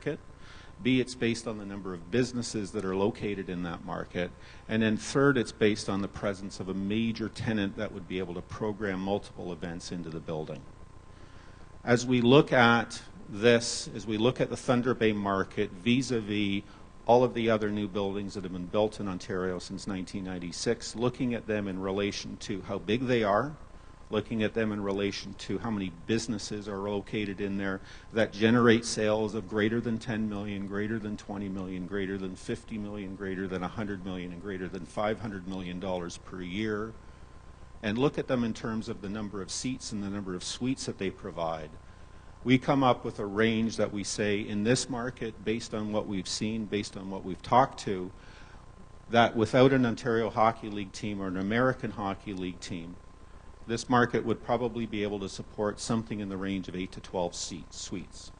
market. B, it's based on the number of businesses that are located in that market. And then third, it's based on the presence of a major tenant that would be able to program multiple events into the building. As we look at this, as we look at the Thunder Bay market vis-a-vis all of the other new buildings that have been built in Ontario since 1996, looking at them in relation to how big they are, looking at them in relation to how many businesses are located in there that generate sales of greater than 10 million, greater than 20 million, greater than 50 million, greater than 100 million, and greater than $500 million per year, and look at them in terms of the number of seats and the number of suites that they provide, we come up with a range that we say in this market, based on what we've seen, based on what we've talked to, that without an Ontario Hockey League team or an American Hockey League team, this market would probably be able to support something in the range of 8 to 12 suites.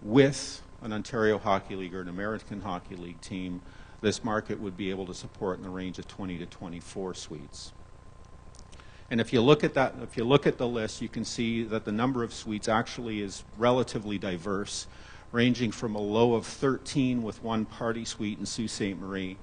With an Ontario Hockey League or an American Hockey League team, this market would be able to support in the range of 20 to 24 suites. And if you look at that, if you look at the list, you can see that the number of suites actually is relatively diverse, ranging from a low of 13 with one party suite in Sault Ste. Marie.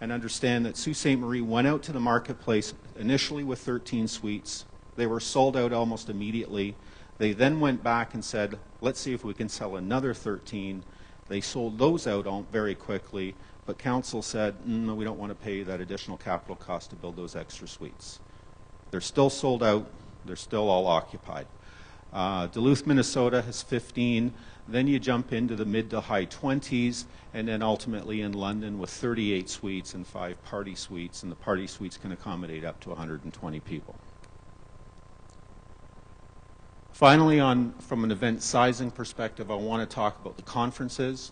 And understand that Sault Ste. Marie went out to the marketplace initially with 13 suites. They were sold out almost immediately. They then went back and said, let's see if we can sell another 13. They sold those out very quickly, but council said, no, we don't want to pay that additional capital cost to build those extra suites. They're still sold out. They're still all occupied. Duluth, Minnesota has 15. Then you jump into the mid to high 20s, and then ultimately in London with 38 suites and 5 party suites, and the party suites can accommodate up to 120 people. Finally, from an event sizing perspective, I want to talk about the conferences.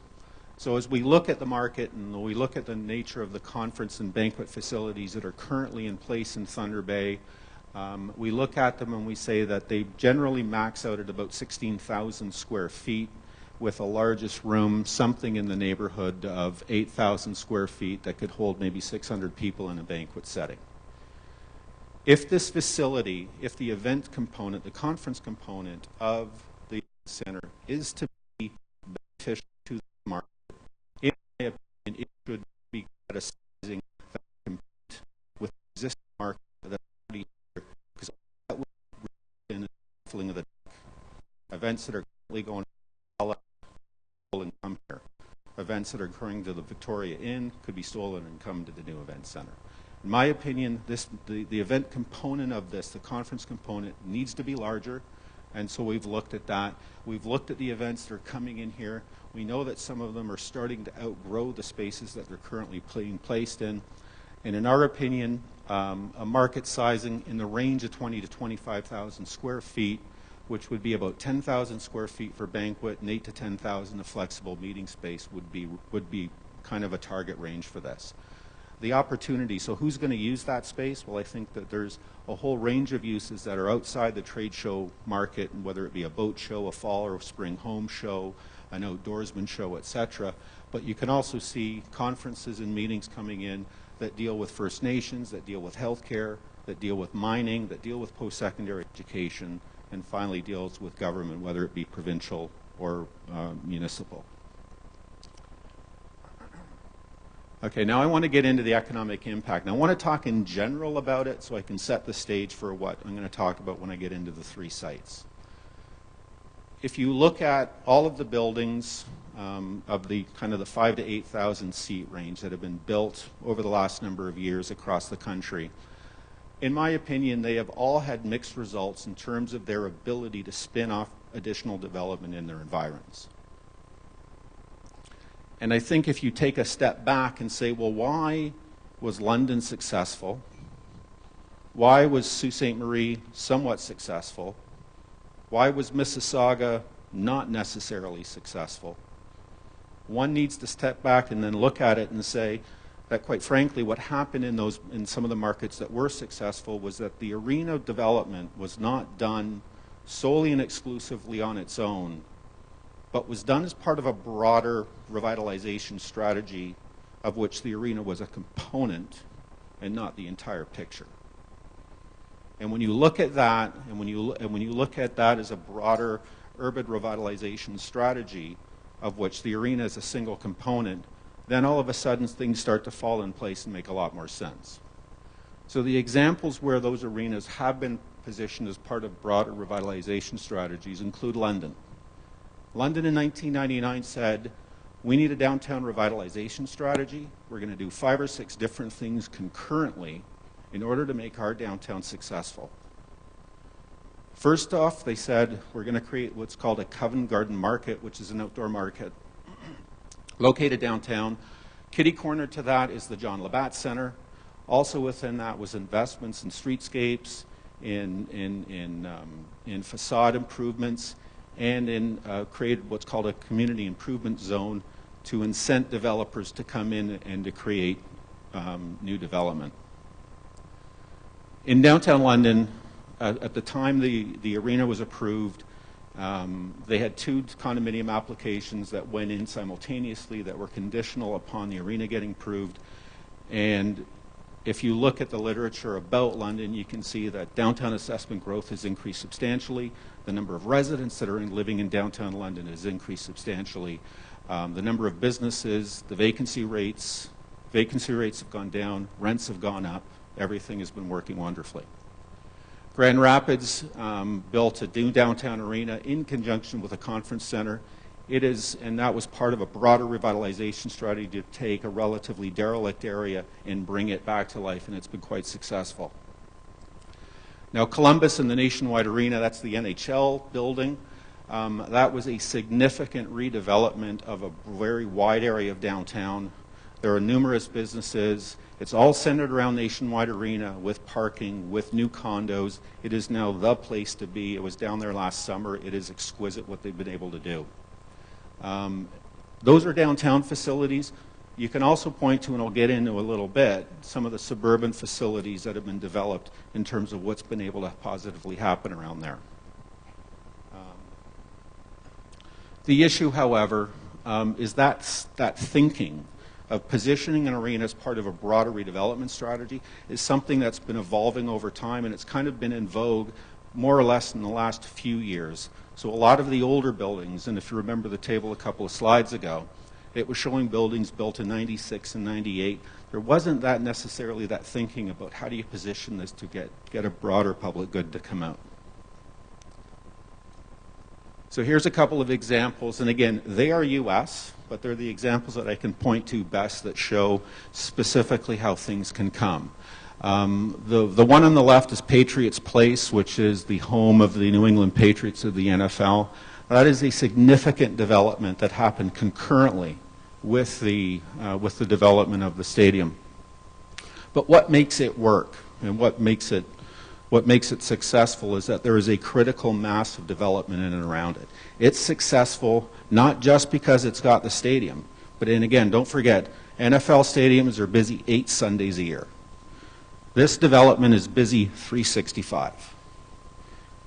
So as we look at the market and we look at the nature of the conference and banquet facilities that are currently in place in Thunder Bay, we look at them and we say that they generally max out at about 16,000 square feet, with the largest room something in the neighborhood of 8,000 square feet that could hold maybe 600 people in a banquet setting. If this facility, if the event component, the conference component of the center is to be beneficial to the market, in my opinion, it should be at a sizing that compete with the existing market that's already here, because that would result in a filling of the deck. Events that are currently going and come here. Events that are occurring to the Victoria Inn could be stolen and come to the new event center. In my opinion, the event component of this, the conference component, needs to be larger, and so we've looked at that. We've looked at the events that are coming in here. We know that some of them are starting to outgrow the spaces that they're currently being placed in. And in our opinion, a market sizing in the range of 20 to 25,000 square feet, which would be about 10,000 square feet for banquet and 8 to 10,000 of flexible meeting space would be kind of a target range for this. The opportunity, so who's going to use that space? Well, I think that there's a whole range of uses that are outside the trade show market, and whether it be a boat show, a fall or spring home show, an outdoorsman show, etc. But you can also see conferences and meetings coming in that deal with First Nations, that deal with healthcare, that deal with mining, that deal with post-secondary education, and finally deals with government, whether it be provincial or municipal. Okay, now I want to get into the economic impact. And I want to talk in general about it so I can set the stage for what I'm going to talk about when I get into the 3 sites. If you look at all of the buildings of the kind of the 5,000 to 8,000 seat range that have been built over the last number of years across the country, in my opinion, they have all had mixed results in terms of their ability to spin off additional development in their environs. And I think if you take a step back and say, well, why was London successful? Why was Sault Ste. Marie somewhat successful? Why was Mississauga not necessarily successful? One needs to step back and then look at it and say that, quite frankly, what happened in some of the markets that were successful was that the arena development was not done solely and exclusively on its own, but was done as part of a broader revitalization strategy of which the arena was a component and not the entire picture. And when you look at that, and when you look at that as a broader urban revitalization strategy, of which the arena is a single component, then all of a sudden things start to fall in place and make a lot more sense. So the examples where those arenas have been positioned as part of broader revitalization strategies include London. London in 1999 said, we need a downtown revitalization strategy. We're going to do 5 or 6 different things concurrently in order to make our downtown successful. First off, they said, we're going to create what's called a Covent Garden Market, which is an outdoor market located downtown. Kitty corner to that is the John Labatt Center. Also within that was investments in streetscapes, in facade improvements, and in created what's called a community improvement zone to incent developers to come in and to create new development. In downtown London, at the time the arena was approved, they had 2 condominium applications that went in simultaneously that were conditional upon the arena getting approved. And if you look at the literature about London, you can see that downtown assessment growth has increased substantially. The number of residents that are living in downtown London has increased substantially. The number of businesses, the vacancy rates have gone down, rents have gone up. Everything has been working wonderfully. Grand Rapids built a new downtown arena in conjunction with a conference center. It is, and that was part of a broader revitalization strategy to take a relatively derelict area and bring it back to life, and it's been quite successful. Now, Columbus and the Nationwide Arena, that's the NHL building. That was a significant redevelopment of a very wide area of downtown. There are numerous businesses. It's all centered around Nationwide Arena with parking, with new condos. It is now the place to be. It was down there last summer. It is exquisite what they've been able to do. Those are downtown facilities. You can also point to, and I'll get into a little bit, some of the suburban facilities that have been developed in terms of what's been able to positively happen around there. The issue, however, is that thinking of positioning an arena as part of a broader redevelopment strategy is something that's been evolving over time, and it's kind of been in vogue more or less in the last few years. So a lot of the older buildings, and if you remember the table a couple of slides ago, it was showing buildings built in 96 and 98. There wasn't that necessarily that thinking about how do you position this to get a broader public good to come out. So here's a couple of examples, and again, they are US, but they're the examples that I can point to best that show specifically how things can come. The one on the left is Patriots Place, which is the home of the New England Patriots of the NFL. That is a significant development that happened concurrently with the development of the stadium. But what makes it work and what makes it successful is that there is a critical mass of development in and around it. It's successful not just because it's got the stadium, but and again, don't forget, NFL stadiums are busy 8 Sundays a year. This development is busy 365.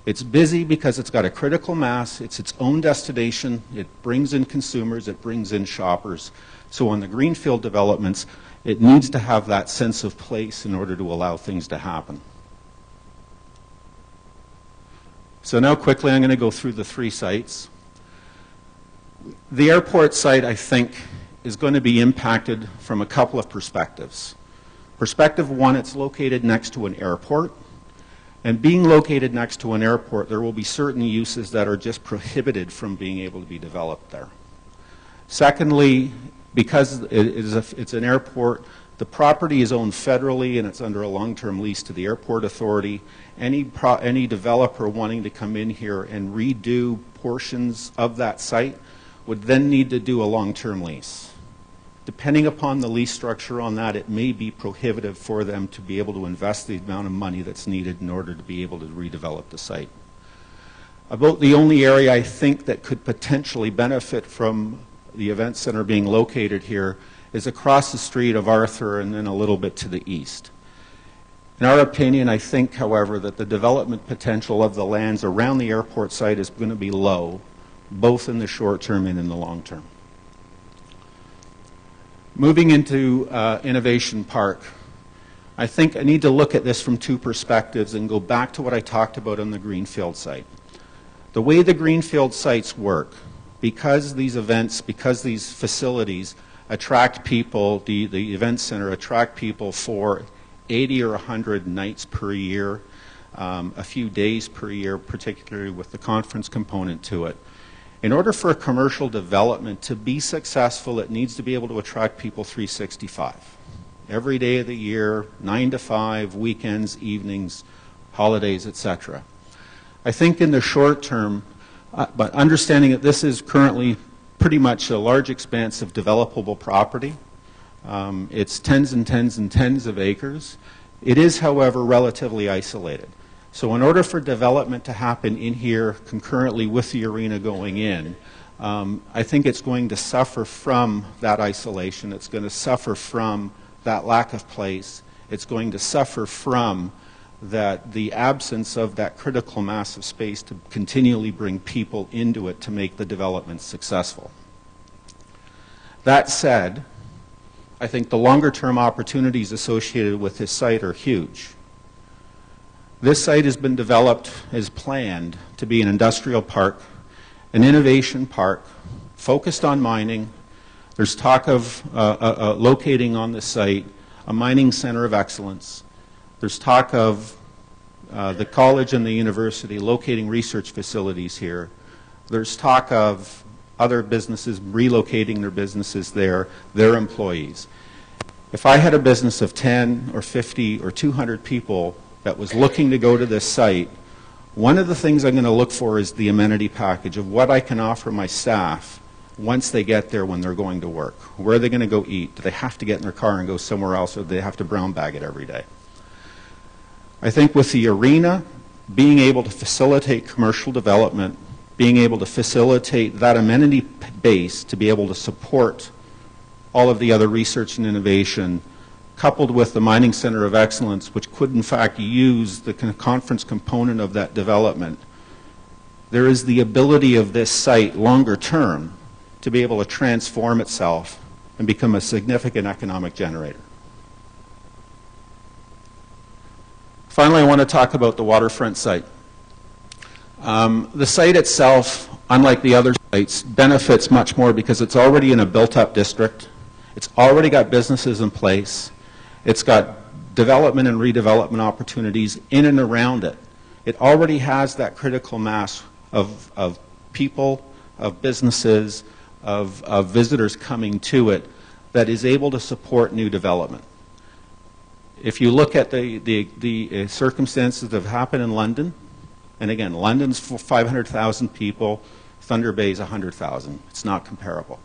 It's busy because it's got a critical mass, it's its own destination, it brings in consumers, it brings in shoppers. So on the greenfield developments, it needs to have that sense of place in order to allow things to happen. So now quickly I'm going to go through the 3 sites. The airport site, I think, is going to be impacted from a couple of perspectives. Perspective 1, it's located next to an airport. And being located next to an airport, there will be certain uses that are just prohibited from being able to be developed there. Secondly, because it's an airport, the property is owned federally and it's under a long-term lease to the airport authority. Any developer wanting to come in here and redo portions of that site would then need to do a long-term lease. Depending upon the lease structure on that, it may be prohibitive for them to be able to invest the amount of money that's needed in order to be able to redevelop the site. About the only area I think that could potentially benefit from the event center being located here is across the street of Arthur and then a little bit to the east. In our opinion, I think, however, that the development potential of the lands around the airport site is going to be low, both in the short term and in the long term. Moving into Innovation Park, I think I need to look at this from 2 perspectives and go back to what I talked about on the Greenfield site. The way the Greenfield sites work, because these events, because these facilities attract people, the event center attract people for 80 or 100 nights per year, a few days per year, particularly with the conference component to it. In order for a commercial development to be successful, it needs to be able to attract people 365. Every day of the year, 9 to 5, weekends, evenings, holidays, etc. I think in the short term, but understanding that this is currently pretty much a large expanse of developable property, it's tens and tens and tens of acres. It is, however, relatively isolated. So in order for development to happen in here concurrently with the arena going in, I think it's going to suffer from that isolation. It's going to suffer from that lack of place. It's going to suffer from the absence of that critical mass of space to continually bring people into it to make the development successful. That said, I think the longer-term opportunities associated with this site are huge. This site has been developed as planned to be an industrial park, an innovation park, focused on mining. There's talk of locating on the site a mining center of excellence. There's talk of the college and the university locating research facilities here. There's talk of other businesses relocating their businesses there, their employees. If I had a business of 10 or 50 or 200 people that was looking to go to this site, one of the things I'm going to look for is the amenity package of what I can offer my staff once they get there when they're going to work. Where are they going to go eat? Do they have to get in their car and go somewhere else, or do they have to brown bag it every day? I think with the arena, being able to facilitate commercial development, being able to facilitate that amenity base to be able to support all of the other research and innovation, coupled with the mining center of excellence, which could in fact use the conference component of that development, there is the ability of this site longer term to be able to transform itself and become a significant economic generator. Finally, I want to talk about the Waterfront site. The site itself, unlike the other sites, benefits much more because it's already in a built-up district. It's already got businesses in place. It's got development and redevelopment opportunities in and around it. It already has that critical mass of people, of businesses, of visitors coming to it that is able to support new development. If you look at the circumstances that have happened in London, and again, London's 500,000 people, Thunder Bay's 100,000. It's not comparable.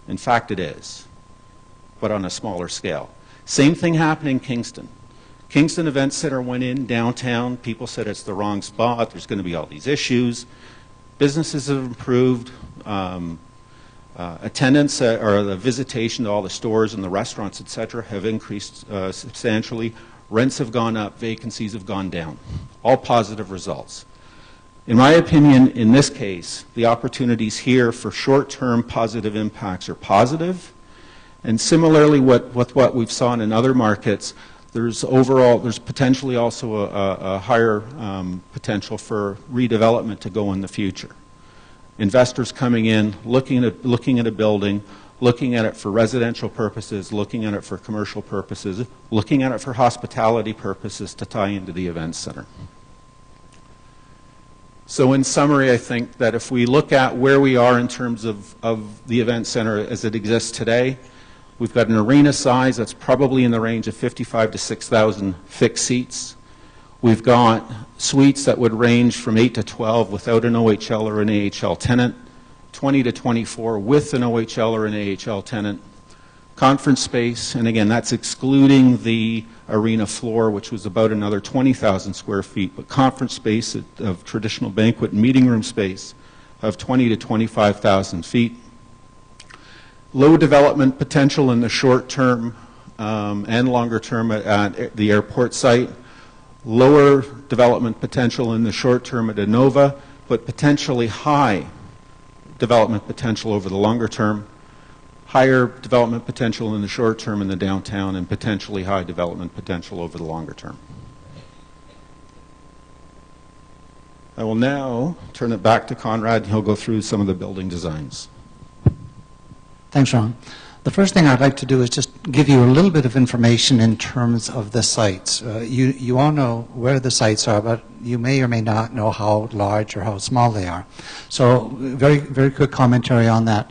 In fact, it is, but on a smaller scale. Same thing happened in Kingston. Kingston Event Center went in downtown. People said it's the wrong spot. There's going to be all these issues. Businesses have improved. Attendance or the visitation to all the stores and the restaurants, etc., have increased substantially. Rents have gone up. Vacancies have gone down. All positive results. In my opinion, in this case, the opportunities here for short-term positive impacts are positive. And similarly, with what we've seen in other markets, there's potentially also a higher potential for redevelopment to go in the future. Investors coming in, looking at a building, looking at it for residential purposes, looking at it for commercial purposes, looking at it for hospitality purposes to tie into the event center. So in summary, I think that if we look at where we are in terms of the event center as it exists today, we've got an arena size that's probably in the range of 55 to 6,000 fixed seats. We've got suites that would range from 8 to 12 without an OHL or an AHL tenant, 20 to 24 with an OHL or an AHL tenant. Conference space, and again, that's excluding the arena floor, which was about another 20,000 square feet, but conference space of traditional banquet and meeting room space of 20 to 25,000 feet. Low development potential in the short term and longer term at the airport site. Lower development potential in the short term at Innova, but potentially high development potential over the longer term. Higher development potential in the short term in the downtown, and potentially high development potential over the longer term. I will now turn it back to Conrad, and he'll go through some of the building designs. Thanks, Ron. The first thing I'd like to do is just give you a little bit of information in terms of the sites. You all know where the sites are, but you may or may not know how large or how small they are. So very, very quick commentary on that.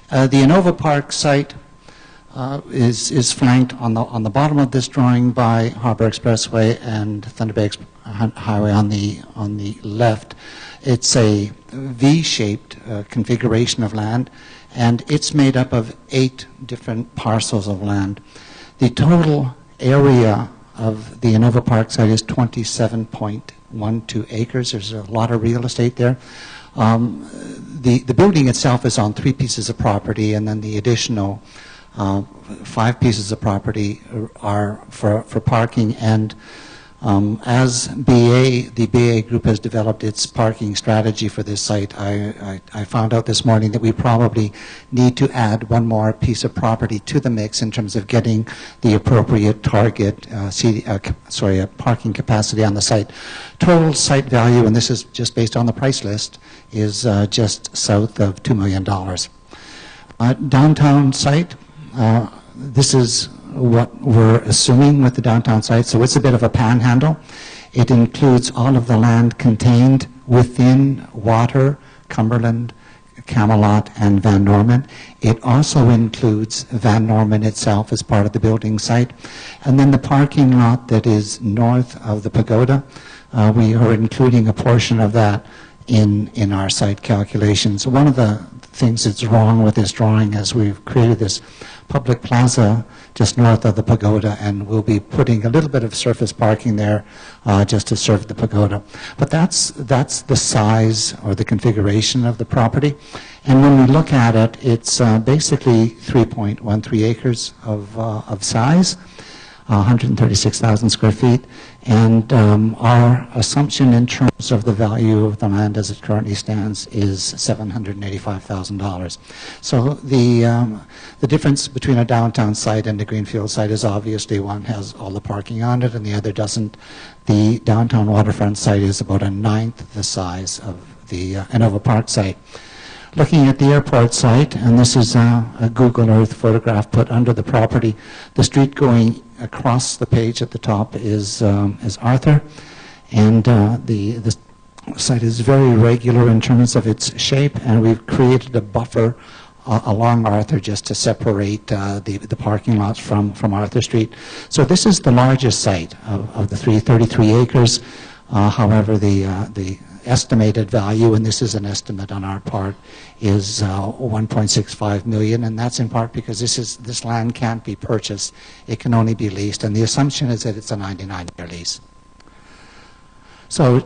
The Innova Park site is flanked on the bottom of this drawing by Harbour Expressway and Thunder Bay Highway on the left. It's a V-shaped configuration of land, and it's made up of 8 different parcels of land. The total area of the Innova Park site is 27.12 acres. There's a lot of real estate there. The building itself is on 3 pieces of property, and then the additional 5 pieces of property are for parking. And as the BA group has developed its parking strategy for this site, I found out this morning that we probably need to add 1 more piece of property to the mix in terms of getting the appropriate target parking capacity on the site. Total site value, and this is just based on the price list, is just south of $2 million. Downtown site, this is what we're assuming with the downtown site. So it's a bit of a panhandle. It includes all of the land contained within Water, Cumberland, Camelot, and Van Norman. It also includes Van Norman itself as part of the building site. And then the parking lot that is north of the pagoda, we are including a portion of that in our site calculations. One of the things that's wrong with this drawing is we've created this public plaza just north of the pagoda, and we'll be putting a little bit of surface parking there just to serve the pagoda. But that's the size or the configuration of the property. And when we look at it, it's basically 3.13 acres of size, 136,000 square feet. And our assumption in terms of the value of the land as it currently stands is $785,000. So the difference between a downtown site and a greenfield site is obviously one has all the parking on it and the other doesn't. The downtown waterfront site is about 1/9 the size of the Innova Park site. Looking at the airport site, and this is a Google Earth photograph put under the property, the street going across the page at the top is Arthur, and the site is very regular in terms of its shape, and we've created a buffer along Arthur just to separate the parking lots from Arthur Street. So this is the largest site of the 33 acres. However, the estimated value, and this is an estimate on our part, is $1.65 million, and that's in part because this land can't be purchased. It can only be leased, and the assumption is that it's a 99-year lease. So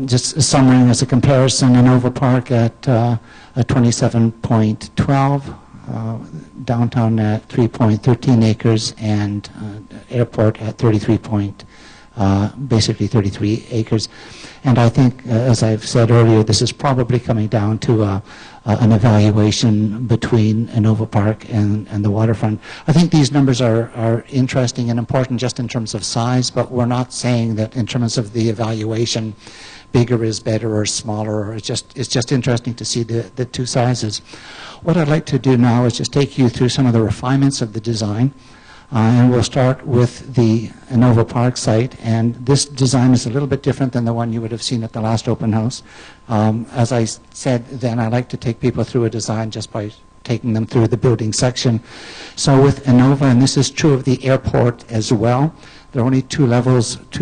just a summary as a comparison, Innova Park at 27.12, downtown at 3.13 acres, and airport at basically 33 acres. And I think, as I've said earlier, this is probably coming down to an evaluation between Innova Park and the waterfront. I think these numbers are interesting and important just in terms of size, but we're not saying that in terms of the evaluation, bigger is better or smaller. Or it's just interesting to see the 2 sizes. What I'd like to do now is just take you through some of the refinements of the design. And we'll start with the Innova Park site, and this design is a little bit different than the one you would have seen at the last open house. As I said then, I like to take people through a design just by taking them through the building section. So with Innova, and this is true of the airport as well, there are only 2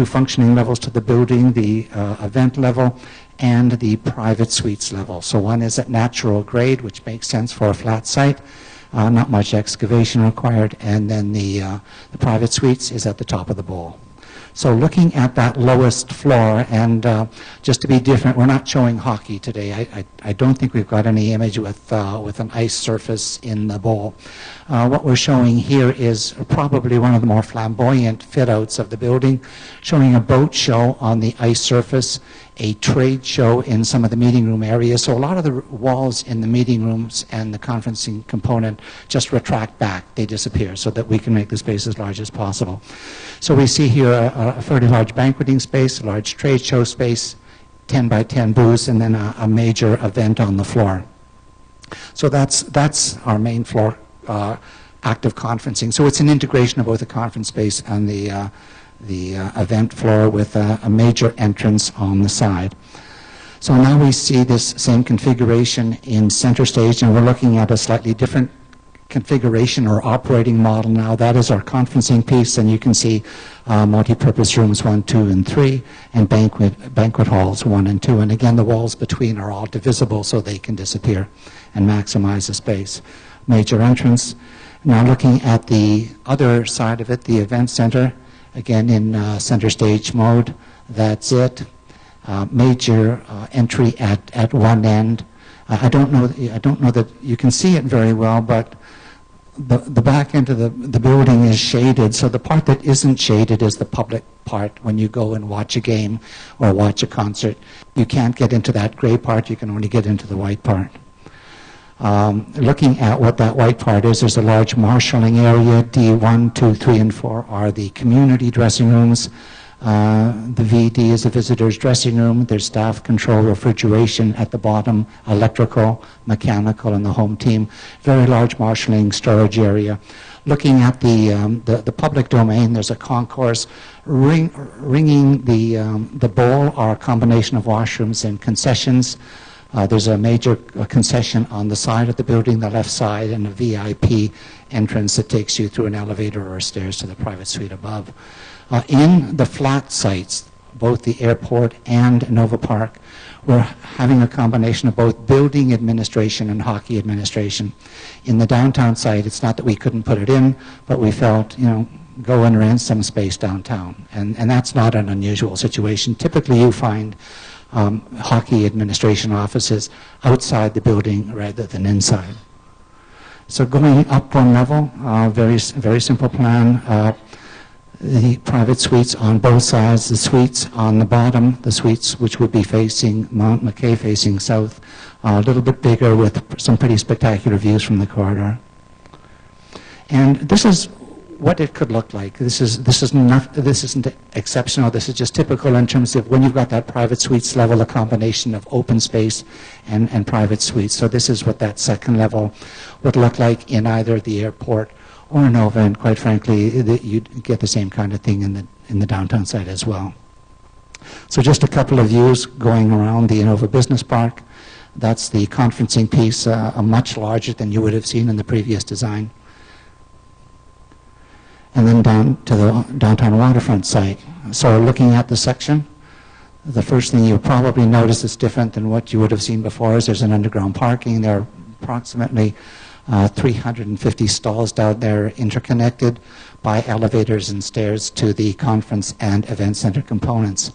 functioning levels to the building, the event level and the private suites level. So one is at natural grade, which makes sense for a flat site. Not much excavation required, and then the private suites is at the top of the bowl. So looking at that lowest floor, and just to be different, we're not showing hockey today. I don't think we've got any image with an ice surface in the bowl. What we're showing here is probably one of the more flamboyant fit-outs of the building, showing a boat show on the ice surface, a trade show in some of the meeting room areas. So a lot of the walls in the meeting rooms and the conferencing component just retract back. They disappear so that we can make the space as large as possible. So we see here a fairly large banqueting space, a large trade show space, 10 by 10 booths, and then a major event on the floor. So that's our main floor, active conferencing. So it's an integration of both the conference space and the event floor with a major entrance on the side. So now we see this same configuration in center stage, and we're looking at a slightly different configuration or operating model now. That is our conferencing piece, and you can see multi-purpose rooms 1, 2, and 3, and banquet halls 1 and 2. And again, the walls between are all divisible so they can disappear and maximize the space. Major entrance. Now looking at the other side of it, the event center, again in center stage mode, that's it. Major entry at one end. I don't know that you can see it very well, but the back end of the building is shaded, so the part that isn't shaded is the public part. When you go and watch a game or watch a concert, you can't get into that gray part, you can only get into the white part. Looking at what that white part is, there's a large marshalling area. D1, 2, 3, and 4 are the community dressing rooms. The VD is a visitor's dressing room. There's staff control, refrigeration at the bottom, electrical, mechanical, and the home team. Very large marshalling storage area. Looking at the public domain, there's a concourse. Ringing the bowl are a combination of washrooms and concessions. There's a major concession on the side of the building, the left side, and a VIP entrance that takes you through an elevator or stairs to the private suite above. In the flat sites, both the airport and Innova Park, we're having a combination of both building administration and hockey administration. In the downtown site, it's not that we couldn't put it in, but we felt, go and rent some space downtown. And that's not an unusual situation. Typically, you find hockey administration offices outside the building rather than inside. So going up one level, very simple plan. The private suites on both sides, the suites on the bottom, the suites which would be facing Mount McKay, facing south, a little bit bigger with some pretty spectacular views from the corridor. And this is what it could look like. This isn't exceptional. This is just typical in terms of when you've got that private suites level, a combination of open space and private suites. So this is what that second level would look like in either the airport or Innova, and quite frankly, you'd get the same kind of thing in the downtown side as well. So just a couple of views going around the Innova Business Park. That's the conferencing piece, much larger than you would have seen in the previous design. And then down to the downtown waterfront site. So looking at the section, the first thing you'll probably notice that's different than what you would have seen before is there's an underground parking. There are approximately 350 stalls down there interconnected by elevators and stairs to the conference and event center components.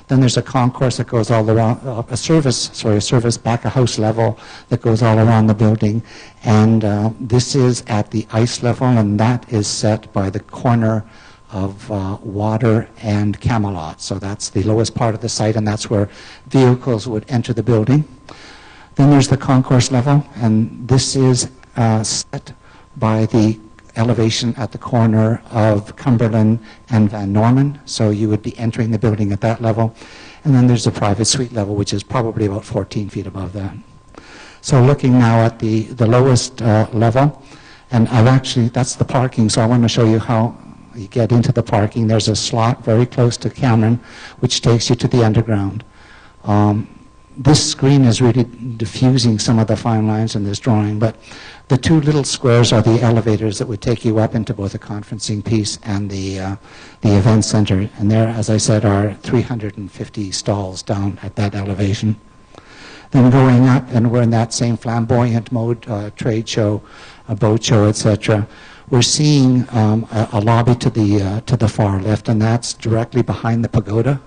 Then there's a concourse that goes all around, a service back of house level that goes all around the building. And this is at the ice level, and that is set by the corner of Water and Camelot. So that's the lowest part of the site, and that's where vehicles would enter the building. Then there's the concourse level, and this is set by the elevation at the corner of Cumberland and Van Norman, so you would be entering the building at that level. And then there's the private suite level, which is probably about 14 feet above that. So looking now at the lowest level, and that's the parking, so I want to show you how you get into the parking. There's a slot very close to Cameron, which takes you to the underground. This screen is really diffusing some of the fine lines in this drawing, but the two little squares are the elevators that would take you up into both the conferencing piece and the event center. And there, as I said, are 350 stalls down at that elevation. Then going up, and we're in that same flamboyant mode, trade show, a boat show, etc. We're seeing a lobby to the far left, and that's directly behind the pagoda.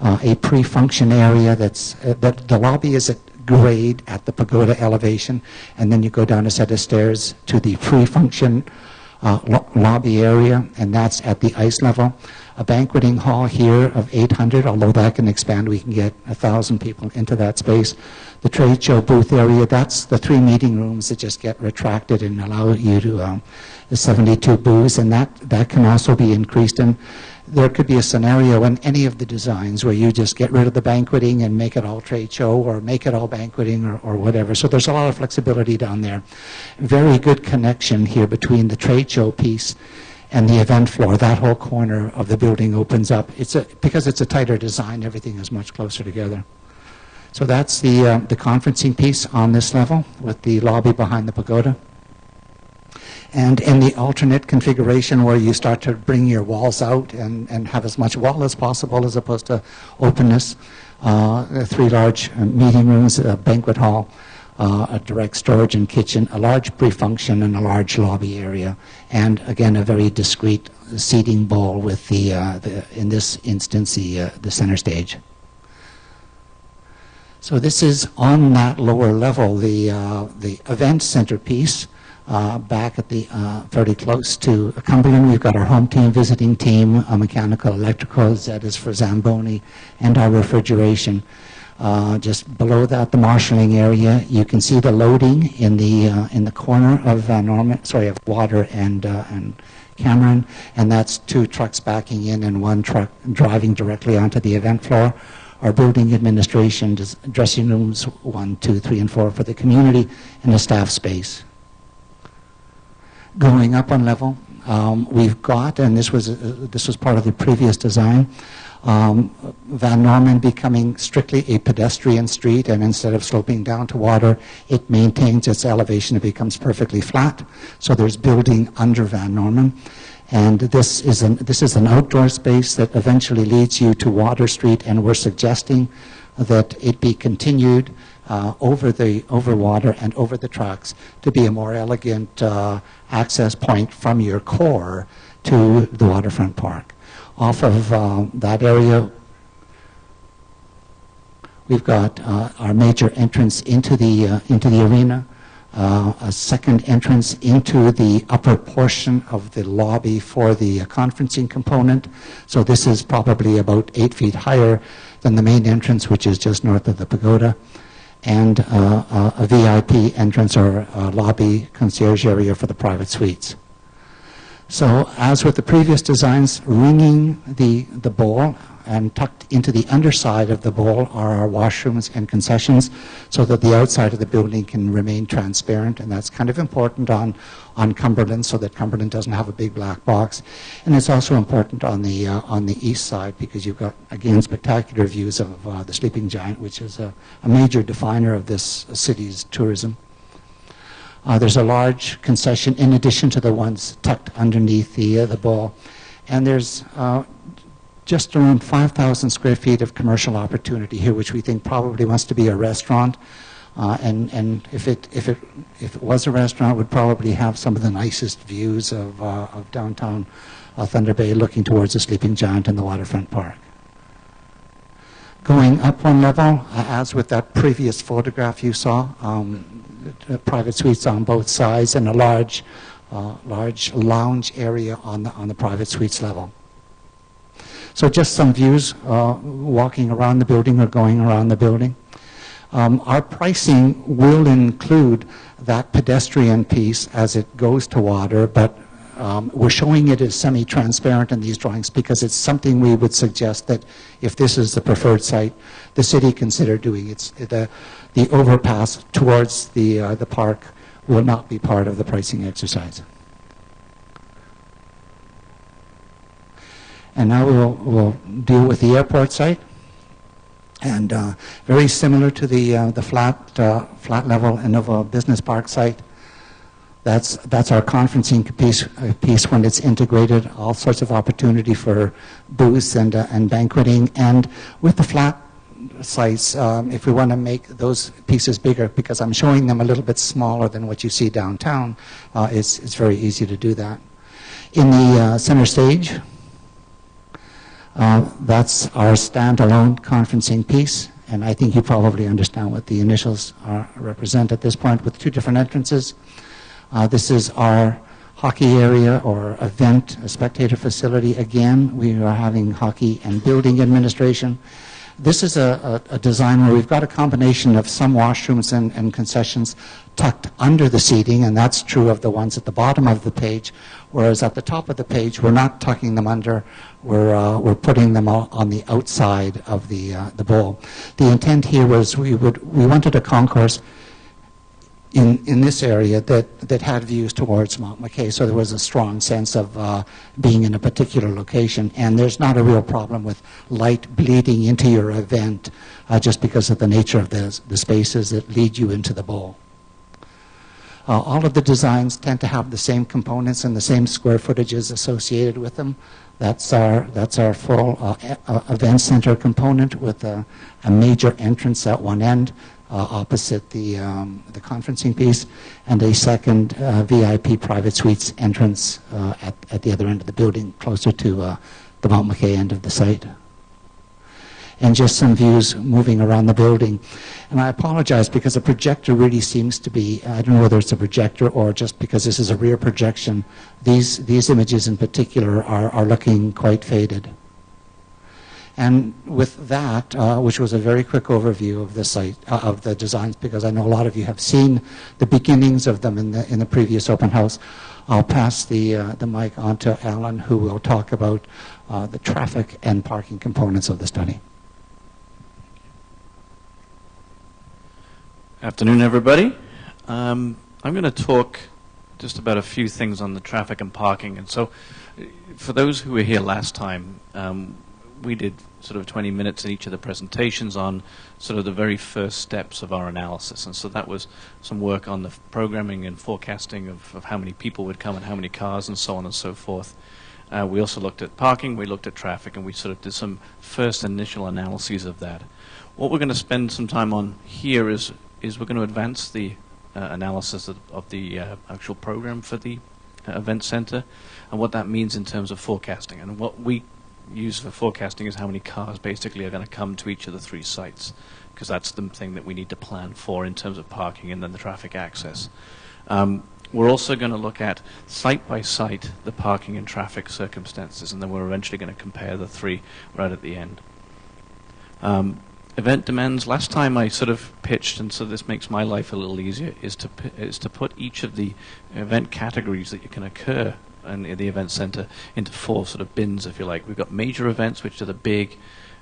A pre-function area that the lobby is at grade at the pagoda elevation, and then you go down a set of stairs to the pre-function lobby area, and that's at the ice level. A banqueting hall here of 800, although that can expand, we can get 1,000 people into that space. The trade show booth area, that's the 3 meeting rooms that just get retracted and allow you to the 72 booths, and that can also be increased. And there could be a scenario in any of the designs where you just get rid of the banqueting and make it all trade show, or make it all banqueting, or whatever. So there's a lot of flexibility down there. Very good connection here between the trade show piece and the event floor. That whole corner of the building opens up. Because it's a tighter design, everything is much closer together. So that's the conferencing piece on this level, with the lobby behind the pagoda. And in the alternate configuration, where you start to bring your walls out and have as much wall as possible as opposed to openness, 3 large meeting rooms, a banquet hall, a direct storage and kitchen, a large pre-function, and a large lobby area, and again a very discrete seating bowl with in this instance the center stage. So this is on that lower level, the event center piece. Back at the fairly close to Cumberland, we've got our home team, visiting team, mechanical, electrical, Z is for Zamboni, and our refrigeration. Just below that, the marshalling area. You can see the loading in the corner of of Water and Cameron, and that's 2 trucks backing in and 1 truck driving directly onto the event floor. Our building administration, dressing rooms 1, 2, 3, and 4 for the community, and a staff space. Going up one level, we've got, and this was part of the previous design, Van Norman becoming strictly a pedestrian street, and instead of sloping down to water, it maintains its elevation. It becomes perfectly flat. So there's building under Van Norman, and this is an outdoor space that eventually leads you to Water Street, and we're suggesting that it be continued over water and over the tracks to be a more elegant access point from your core to the Waterfront Park. Off of that area, we've got our major entrance into the arena, a second entrance into the upper portion of the lobby for the conferencing component. So this is probably about 8 feet higher than the main entrance, which is just north of the pagoda, and a VIP entrance or lobby concierge area for the private suites. So as with the previous designs, ringing the bowl and tucked into the underside of the bowl are our washrooms and concessions, so that the outside of the building can remain transparent, and that's kind of important on Cumberland, so that Cumberland doesn't have a big black box. And it's also important on the east side, because you've got, again, spectacular views of the Sleeping Giant, which is a major definer of this city's tourism. There's a large concession in addition to the ones tucked underneath the bowl, and there's just around 5,000 square feet of commercial opportunity here, which we think probably wants to be a restaurant. And if it was a restaurant, it would probably have some of the nicest views of downtown Thunder Bay, looking towards the Sleeping Giant and the Waterfront Park. Going up one level, as with that previous photograph you saw, private suites on both sides, and a large lounge area on the private suites level. So just some views walking around the building or going around the building. Our pricing will include that pedestrian piece as it goes to water, but we're showing it as semi-transparent in these drawings because it's something we would suggest that if this is the preferred site, the city consider doing. The overpass towards the park will not be part of the pricing exercise. And now we'll deal with the airport site, and very similar to the flat level Innova Business Park site. That's our conferencing piece when it's integrated. All sorts of opportunity for booths and banqueting, and with the flat sites, if we want to make those pieces bigger, because I'm showing them a little bit smaller than what you see downtown, it's very easy to do that. In the center stage, that's our standalone conferencing piece, and I think you probably understand what the initials represent at this point, with 2 different entrances. This is our hockey area or event, a spectator facility. Again, we are having hockey and building administration. This is a design where we've got a combination of some washrooms and concessions tucked under the seating, and that's true of the ones at the bottom of the page, whereas at the top of the page, we're not tucking them under, we're putting them on the outside of the bowl. The intent here was we wanted a concourse in this area that had views towards Mount McKay, so there was a strong sense of being in a particular location, and there's not a real problem with light bleeding into your event just because of the nature of the spaces that lead you into the bowl. All of the designs tend to have the same components and the same square footages associated with them. That's our full event center component with a major entrance at one end opposite the conferencing piece, and a second VIP private suites entrance at the other end of the building, closer to the Mount McKay end of the site. And just some views moving around the building. And I apologize because the projector really seems to be, I don't know whether it's a projector or just because this is a rear projection, these images in particular are looking quite faded. And with that, which was a very quick overview of the site, of the designs, because I know a lot of you have seen the beginnings of them in the previous open house, I'll pass the mic on to Alan, who will talk about the traffic and parking components of the study. Afternoon, everybody. I'm going to talk just about a few things on the traffic and parking. And so for those who were here last time, we did sort of 20 minutes in each of the presentations on sort of the very first steps of our analysis. And so that was some work on the programming and forecasting of how many people would come and how many cars and so on and so forth. We also looked at parking, we looked at traffic, and we sort of did some first initial analyses of that. What we're going to spend some time on here is we're going to advance the analysis of the actual program for the event center and what that means in terms of forecasting. And what we use for forecasting is how many cars basically are going to come to each of the three sites, because that's the thing that we need to plan for in terms of parking and then the traffic access. We're also going to look at site by site the parking and traffic circumstances, and then we're eventually going to compare the three right at the end. Event demands. Last time I sort of pitched, and so this makes my life a little easier, is to put each of the event categories that can occur in the event center into four sort of bins, if you like. We've got major events, which are the big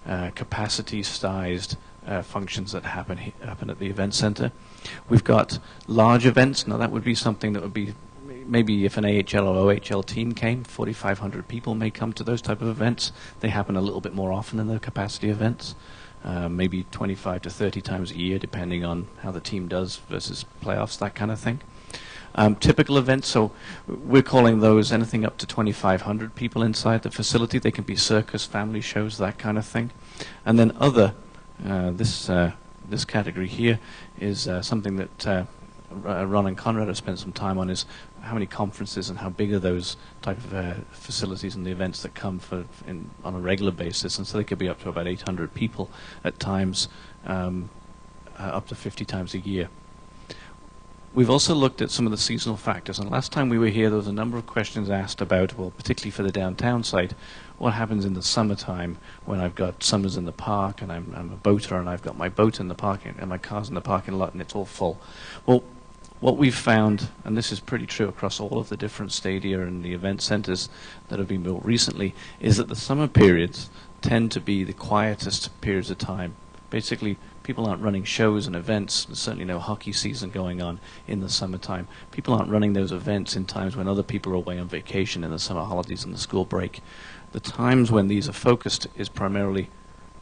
capacity-sized functions that happen at the event center. We've got large events. Now that would be something that would be maybe if an AHL or OHL team came, 4,500 people may come to those type of events. They happen a little bit more often than the capacity events. Maybe 25 to 30 times a year, depending on how the team does versus playoffs, that kind of thing. Typical events, so we're calling those anything up to 2,500 people inside the facility. They can be circus, family shows, that kind of thing. And then other, this category here is something that Ron and Conrad have spent some time on, is how many conferences and how big are those type of facilities and the events that come on a regular basis. And so they could be up to about 800 people at times, up to 50 times a year. We've also looked at some of the seasonal factors, and last time we were here there was a number of questions asked about, well, particularly for the downtown site, what happens in the summertime when I've got summers in the park and I'm a boater and I've got my boat in the parking and my car's in the parking lot and it's all full. Well, what we've found, and this is pretty true across all of the different stadia and the event centers that have been built recently, is that the summer periods tend to be the quietest periods of time. Basically, people aren't running shows and events. There's certainly no hockey season going on in the summertime. People aren't running those events in times when other people are away on vacation in the summer holidays and the school break. The times when these are focused is primarily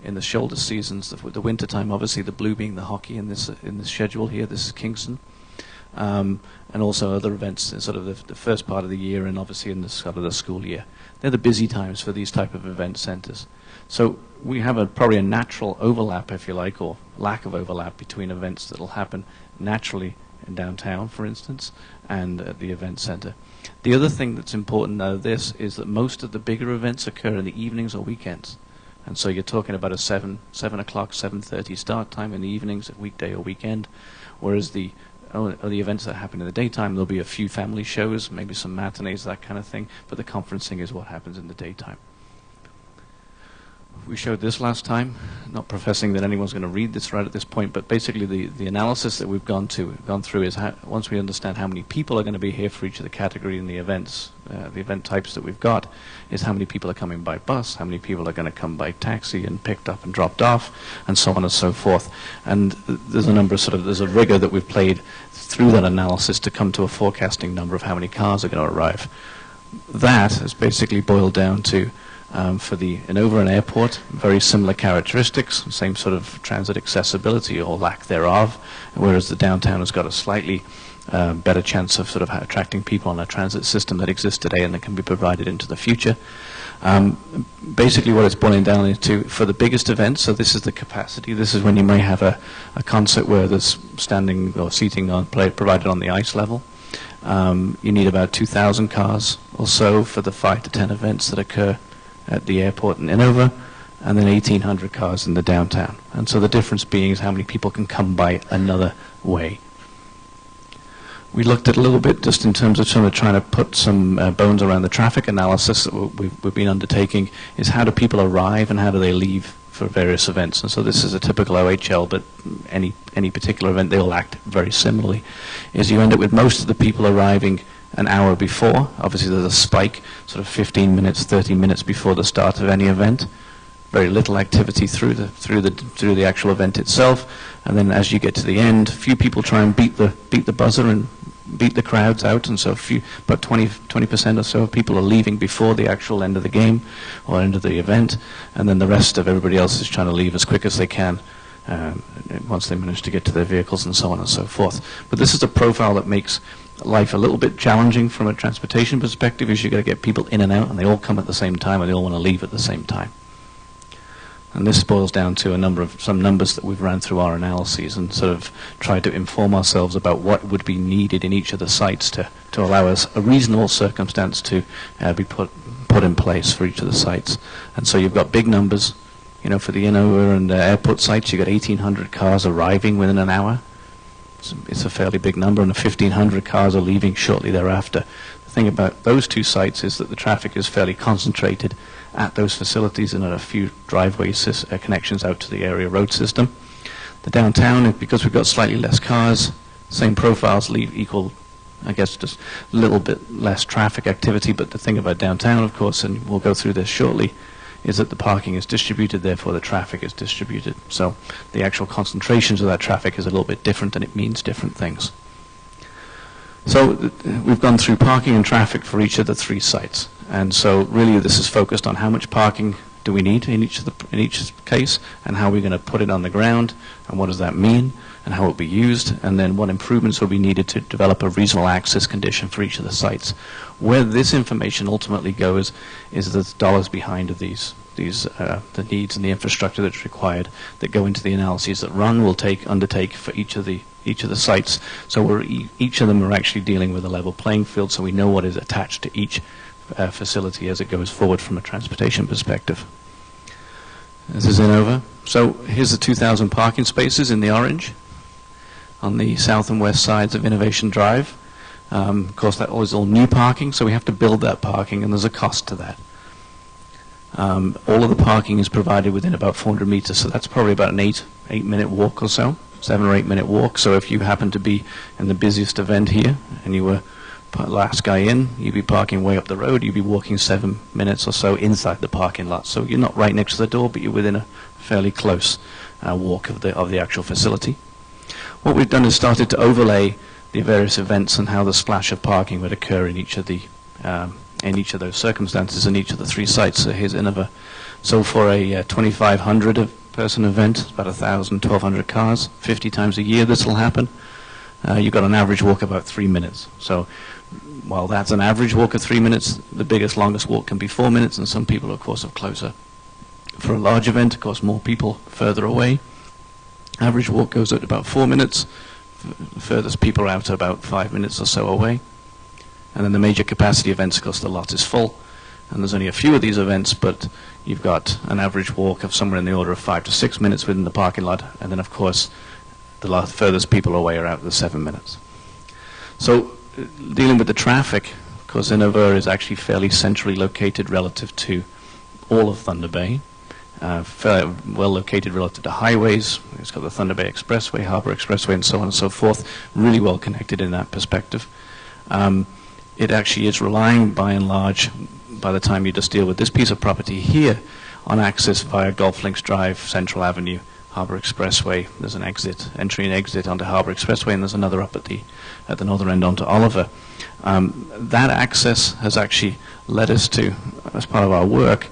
in the shoulder seasons, the winter time, obviously the blue being the hockey in this schedule here. This is Kingston. And also other events in sort of the first part of the year and obviously in the sort of the school year. They're the busy times for these type of event centers. So we have probably a natural overlap, if you like, or lack of overlap between events that will happen naturally in downtown, for instance, and at the event center. The other thing that's important out of this is that most of the bigger events occur in the evenings or weekends. And so you're talking about a 7 o'clock, 7:30 start time in the evenings, at weekday or weekend, whereas the events that happen in the daytime, there'll be a few family shows, maybe some matinees, that kind of thing, but the conferencing is what happens in the daytime. we showed this last time, not professing that anyone's going to read this right at this point, but basically the analysis that we've gone through is once we understand how many people are going to be here for each of the category and the event types that we've got, is how many people are coming by bus, how many people are going to come by taxi and picked up and dropped off, and so on and so forth. And there's a number of there's a rigor that we've played through that analysis to come to a forecasting number of how many cars are going to arrive. That has basically boiled down to, for the Innova and airport, very similar characteristics, same sort of transit accessibility or lack thereof, whereas the downtown has got a slightly better chance of sort of attracting people on a transit system that exists today and that can be provided into the future. Basically what it's boiling down into for the biggest events, so this is the capacity, this is when you may have a concert where there's standing or seating provided on the ice level. You need about 2,000 cars or so for the 5 to 10 events that occur at the airport in Innova, and then 1,800 cars in the downtown. And so the difference being is how many people can come by another way. We looked at a little bit just in terms of trying to put some bones around the traffic analysis that we've been undertaking, is how do people arrive and how do they leave for various events. And so this is a typical OHL, but any particular event, they all act very similarly, is you end up with most of the people arriving an hour before. Obviously there's a spike, sort of 15 minutes, 30 minutes before the start of any event. Very little activity through the actual event itself, and then as you get to the end, few people try and beat the buzzer and beat the crowds out, and so about 20% or so of people are leaving before the actual end of the game or end of the event, and then the rest of everybody else is trying to leave as quick as they can once they manage to get to their vehicles and so on and so forth. But this is a profile that makes life a little bit challenging from a transportation perspective, is you've got to get people in and out, and they all come at the same time, and they all want to leave at the same time. And this boils down to some numbers that we've ran through our analyses and sort of tried to inform ourselves about what would be needed in each of the sites to allow us a reasonable circumstance to be put in place for each of the sites. And so you've got big numbers, for the Innova and airport sites, you've got 1,800 cars arriving within an hour. It's a fairly big number, and 1,500 cars are leaving shortly thereafter. The thing about those two sites is that the traffic is fairly concentrated at those facilities and at a few driveway connections out to the area road system. The downtown, because we've got slightly less cars, same profiles, leave equal, I guess, just a little bit less traffic activity. But the thing about downtown, of course, and we'll go through this shortly, is that the parking is distributed, therefore the traffic is distributed. So the actual concentrations of that traffic is a little bit different, and it means different things. So we've gone through parking and traffic for each of the three sites. And so really this is focused on how much parking do we need in each case, and how we're going to put it on the ground, and what does that mean, and how it will be used, and then what improvements will be needed to develop a reasonable access condition for each of the sites. Where this information ultimately goes is the dollars behind of the needs and the infrastructure that's required that go into the analyses that Ron will undertake for each of the sites. So each of them are actually dealing with a level playing field, so we know what is attached to each facility as it goes forward from a transportation perspective. This is Innova. So here's the 2,000 parking spaces in the orange on the south and west sides of Innovation Drive. Of course, that was all new parking, so we have to build that parking, and there's a cost to that. All of the parking is provided within about 400 meters, so that's probably about an 8-minute walk or so, 7 or 8 minute walk. So if you happen to be in the busiest event here and you were last guy in, you'd be parking way up the road, you'd be walking 7 minutes or so inside the parking lot. So you're not right next to the door, but you're within a fairly close walk of the actual facility. What we've done is started to overlay the various events and how the splash of parking would occur in each of those circumstances in each of the three sites. So here's Innova. So for a 2,500 person event, about 1,000, 1,200 cars, 50 times a year this will happen. You've got an average walk of about 3 minutes. So while that's an average walk of 3 minutes, the biggest, longest walk can be 4 minutes, and some people, of course, are closer. For a large event, of course, more people further away. Average walk goes at about 4 minutes. The furthest people are out at about 5 minutes or so away. And then the major capacity events, of course, the lot is full. And there's only a few of these events, but you've got an average walk of somewhere in the order of 5 to 6 minutes within the parking lot. And then, of course, the furthest people away are out to 7 minutes. So dealing with the traffic, of course, Innova is actually fairly centrally located relative to all of Thunder Bay. fairly well located relative to highways. It's got the Thunder Bay Expressway, Harbour Expressway, and so on and so forth. Really well connected in that perspective. It actually is relying, by and large, by the time you just deal with this piece of property here, on access via Golf Links Drive, Central Avenue, Harbour Expressway. There's an exit, entry and exit onto Harbour Expressway, and there's another up at the northern end onto Oliver. That access has actually led us to, as part of our work,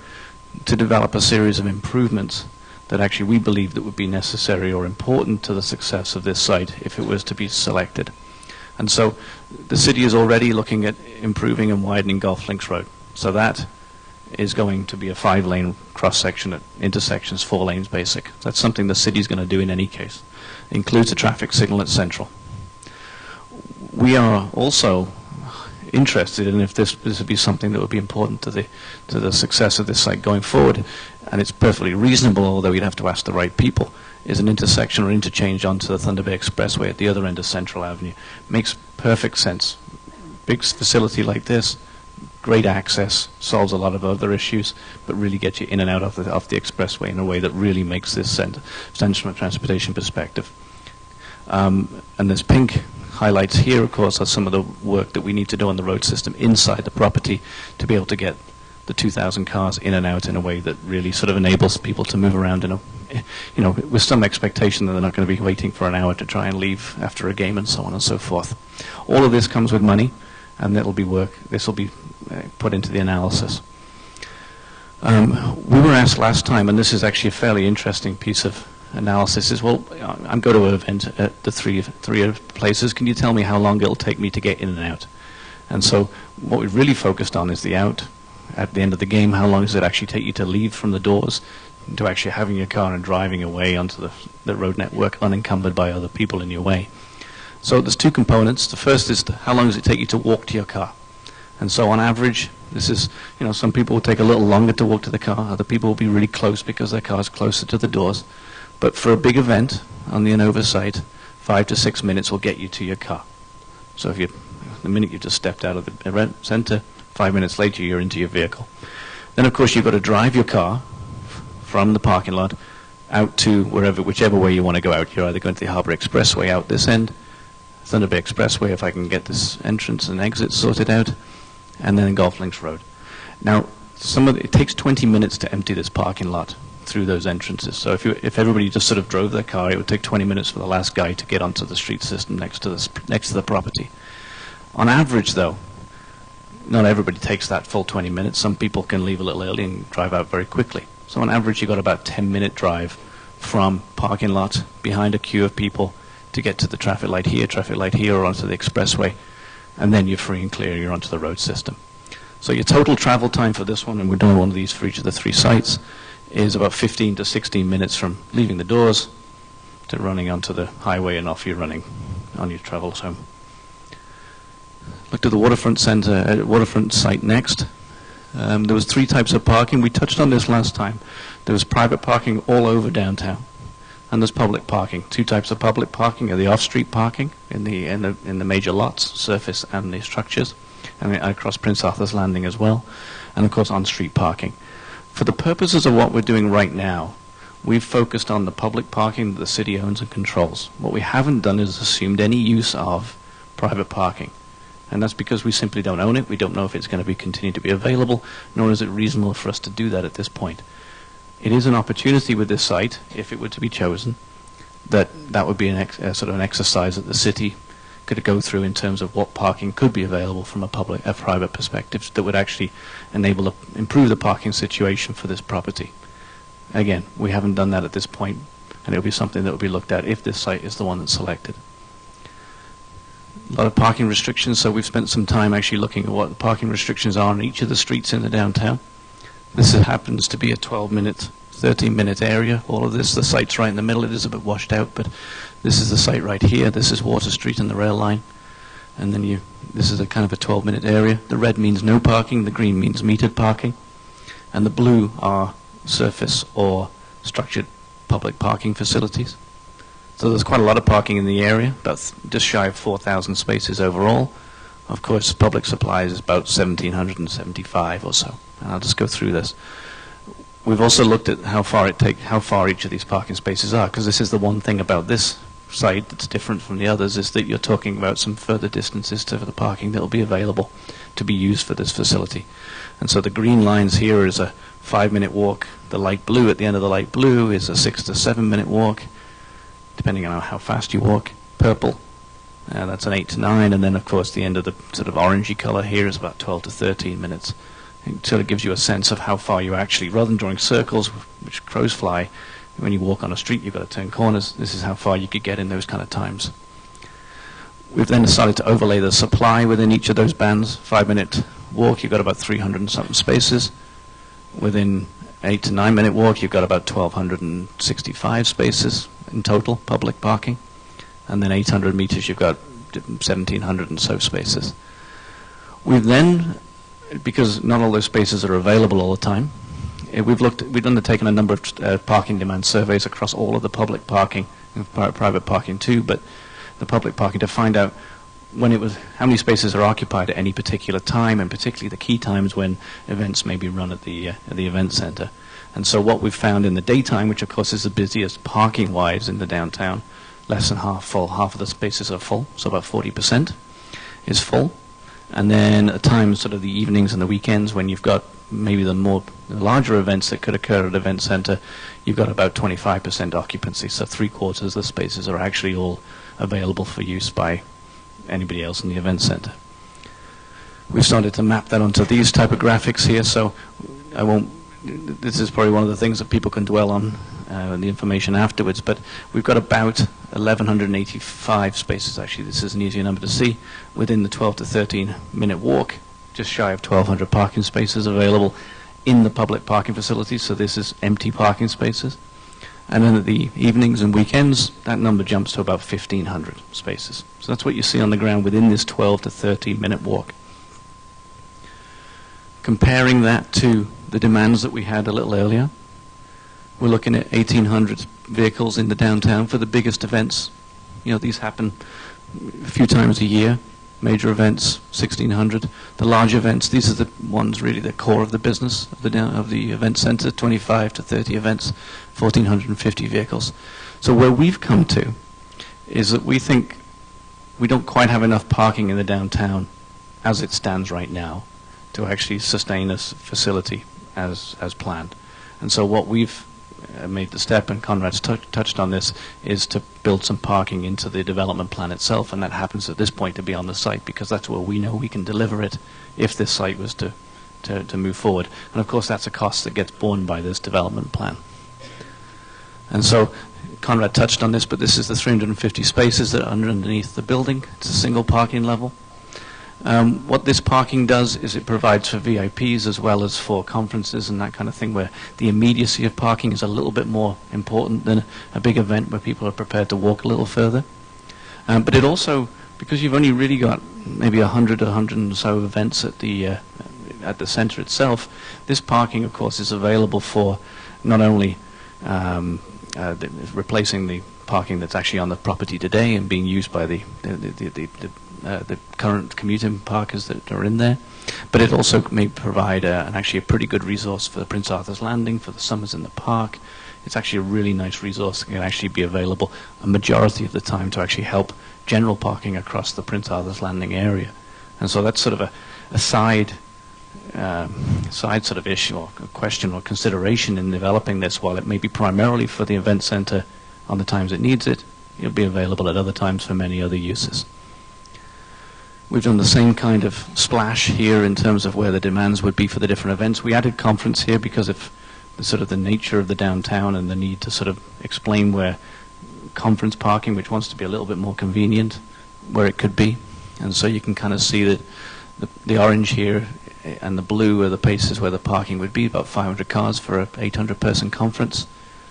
to develop a series of improvements that actually we believe that would be necessary or important to the success of this site if it was to be selected. And so the city is already looking at improving and widening Golf Links Road. So that is going to be a 5-lane cross-section at intersections, 4 lanes basic. That's something the city's going to do in any case. It includes a traffic signal at Central. We are also interested in if this would be something that would be important to the success of this site going forward, and it's perfectly reasonable, although we'd have to ask the right people, is an intersection or interchange onto the Thunder Bay Expressway at the other end of Central Avenue. Makes perfect sense. Big facility like this, great access, solves a lot of other issues, but really gets you in and out of the expressway in a way that really makes this sense from a transportation perspective. And this pink highlights here, of course, are some of the work that we need to do on the road system inside the property to be able to get the 2,000 cars in and out in a way that really sort of enables people to move around in a, with some expectation that they're not going to be waiting for an hour to try and leave after a game and so on and so forth. All of this comes with money, and this will be put into the analysis. We were asked last time, and this is actually a fairly interesting piece of analysis, is, well, I'm going to an event at the three places. Can you tell me how long it'll take me to get in and out? And so what we've really focused on is the out. At the end of the game, how long does it actually take you to leave from the doors to actually having your car and driving away onto the road network unencumbered by other people in your way? So there's 2 components. The first is how long does it take you to walk to your car? And so on average, this is, some people will take a little longer to walk to the car. Other people will be really close because their car is closer to the doors. But for a big event on the Innova site, 5 to 6 minutes will get you to your car. So if the minute you just stepped out of the event center, 5 minutes later you're into your vehicle. Then of course you've got to drive your car from the parking lot out to whichever way you want to go out. You're either going to the Harbour Expressway out this end, Thunder Bay Expressway if I can get this entrance and exit sorted out, and then Golf Links Road. Now, it takes 20 minutes to empty this parking lot through those entrances. So if everybody just sort of drove their car, it would take 20 minutes for the last guy to get onto the street system next to the property. On average, though, not everybody takes that full 20 minutes. Some people can leave a little early and drive out very quickly. So on average, you've got about a 10-minute drive from parking lot behind a queue of people to get to the traffic light here, or onto the expressway, and then you're free and clear, you're onto the road system. So your total travel time for this one, and we're doing one of these for each of the 3 sites, is about 15 to 16 minutes from leaving the doors to running onto the highway, and off you're running on your travels home. Looked at the Waterfront site next. There was 3 types of parking. We touched on this last time. There was private parking all over downtown, and there's public parking. 2 types of public parking are the off-street parking in the major lots, surface and the structures, and across Prince Arthur's Landing as well, and of course on-street parking. For the purposes of what we're doing right now, we've focused on the public parking that the city owns and controls. What we haven't done is assumed any use of private parking. And that's because we simply don't own it. We don't know if it's going to continue to be available, nor is it reasonable for us to do that at this point. It is an opportunity with this site, if it were to be chosen, that would be sort of an exercise that the city could go through in terms of what parking could be available from a private perspective that would actually improve the parking situation for this property. Again, we haven't done that at this point, and it'll be something that will be looked at if this site is the one that's selected. A lot of parking restrictions, so we've spent some time actually looking at what the parking restrictions are on each of the streets in the downtown. This happens to be a 12-minute, 13-minute area. All of this, the site's right in the middle. It is a bit washed out, but this is the site right here. This is Water Street and the rail line. And then this is a kind of a 12-minute area. The red means no parking. The green means metered parking. And the blue are surface or structured public parking facilities. So there's quite a lot of parking in the area, about just shy of 4,000 spaces overall. Of course, public supplies is about 1,775 or so. And I'll just go through this. We've also looked at how far each of these parking spaces are, because this is the one thing about this site that's different from the others, is that you're talking about some further distances to the parking that will be available to be used for this facility. And so the green lines here is a 5-minute walk. The light blue at the end of the light blue is a 6 to 7 minute walk, depending on how fast you walk. Purple, that's an 8 to 9, and then of course the end of the sort of orangey color here is about 12 to 13 minutes. It sort of gives you a sense of how far you actually, rather than drawing circles, which crows fly, when you walk on a street you've got to turn corners, this is how far you could get in those kind of times. We've then decided to overlay the supply within each of those bands. 5-minute walk, you've got about 300 and something spaces. Within 8 to 9 minute walk, you've got about 1,265 spaces in total, public parking. And then 800 meters, you've got 1,700 and so spaces. We've then, because not all those spaces are available all the time, we've undertaken a number of parking demand surveys across all of the public parking, and private parking too, but the public parking, to find out how many spaces are occupied at any particular time, and particularly the key times when events may be run at the event center. And so what we've found in the daytime, which of course is the busiest parking-wise in the downtown, less than half full. Half of the spaces are full, so about 40% is full. And then at times, sort of the evenings and the weekends, when you've got maybe the larger events that could occur at an event center, you've got about 25% occupancy. So 3/4 of the spaces are actually all available for use by anybody else in the event center. We've started to map that onto these type of graphics here, so this is probably one of the things that people can dwell on in the information afterwards, but we've got about 1,185 spaces, actually this is an easier number to see, within the 12 to 13 minute walk, just shy of 1,200 parking spaces available in the public parking facilities, so this is empty parking spaces. And then at the evenings and weekends, that number jumps to about 1,500 spaces. So that's what you see on the ground within this 12 to 13 minute walk. Comparing that to the demands that we had a little earlier, we're looking at 1,800 vehicles in the downtown for the biggest events. You know, these happen a few times a year. Major events, 1,600. The large events, these are the ones really the core of the business of the event center, 25 to 30 events, 1,450 vehicles. So where we've come to is that we think we don't quite have enough parking in the downtown as it stands right now to actually sustain this facility as planned. And so what we've made the step, and Conrad's touched on this, is to build some parking into the development plan itself, and that happens at this point to be on the site because that's where we know we can deliver it if this site was to move forward. And of course that's a cost that gets borne by this development plan. And so Conrad touched on this, but this is the 350 spaces that are underneath the building. It's a single parking level. What this parking does is it provides for VIPs as well as for conferences and that kind of thing, where the immediacy of parking is a little bit more important than a big event where people are prepared to walk a little further. But it also, because you've only really got maybe 100 and so events at the center itself, this parking of course is available for not only replacing the parking that's actually on the property today and being used by the current commuting parkers that are in there, but it also may provide actually a pretty good resource for the Prince Arthur's Landing, for the summers in the park. It's actually a really nice resource that can actually be available a majority of the time to actually help general parking across the Prince Arthur's Landing area. And so that's sort of a side sort of issue or question or consideration in developing this. While it may be primarily for the event center on the times it needs it, it'll be available at other times for many other uses. We've done the same kind of splash here in terms of where the demands would be for the different events. We added conference here because of the sort of the nature of the downtown and the need to sort of explain where conference parking, which wants to be a little bit more convenient, where it could be. And so you can kind of see that the orange here and the blue are the places where the parking would be, about 500 cars for a 800 person conference.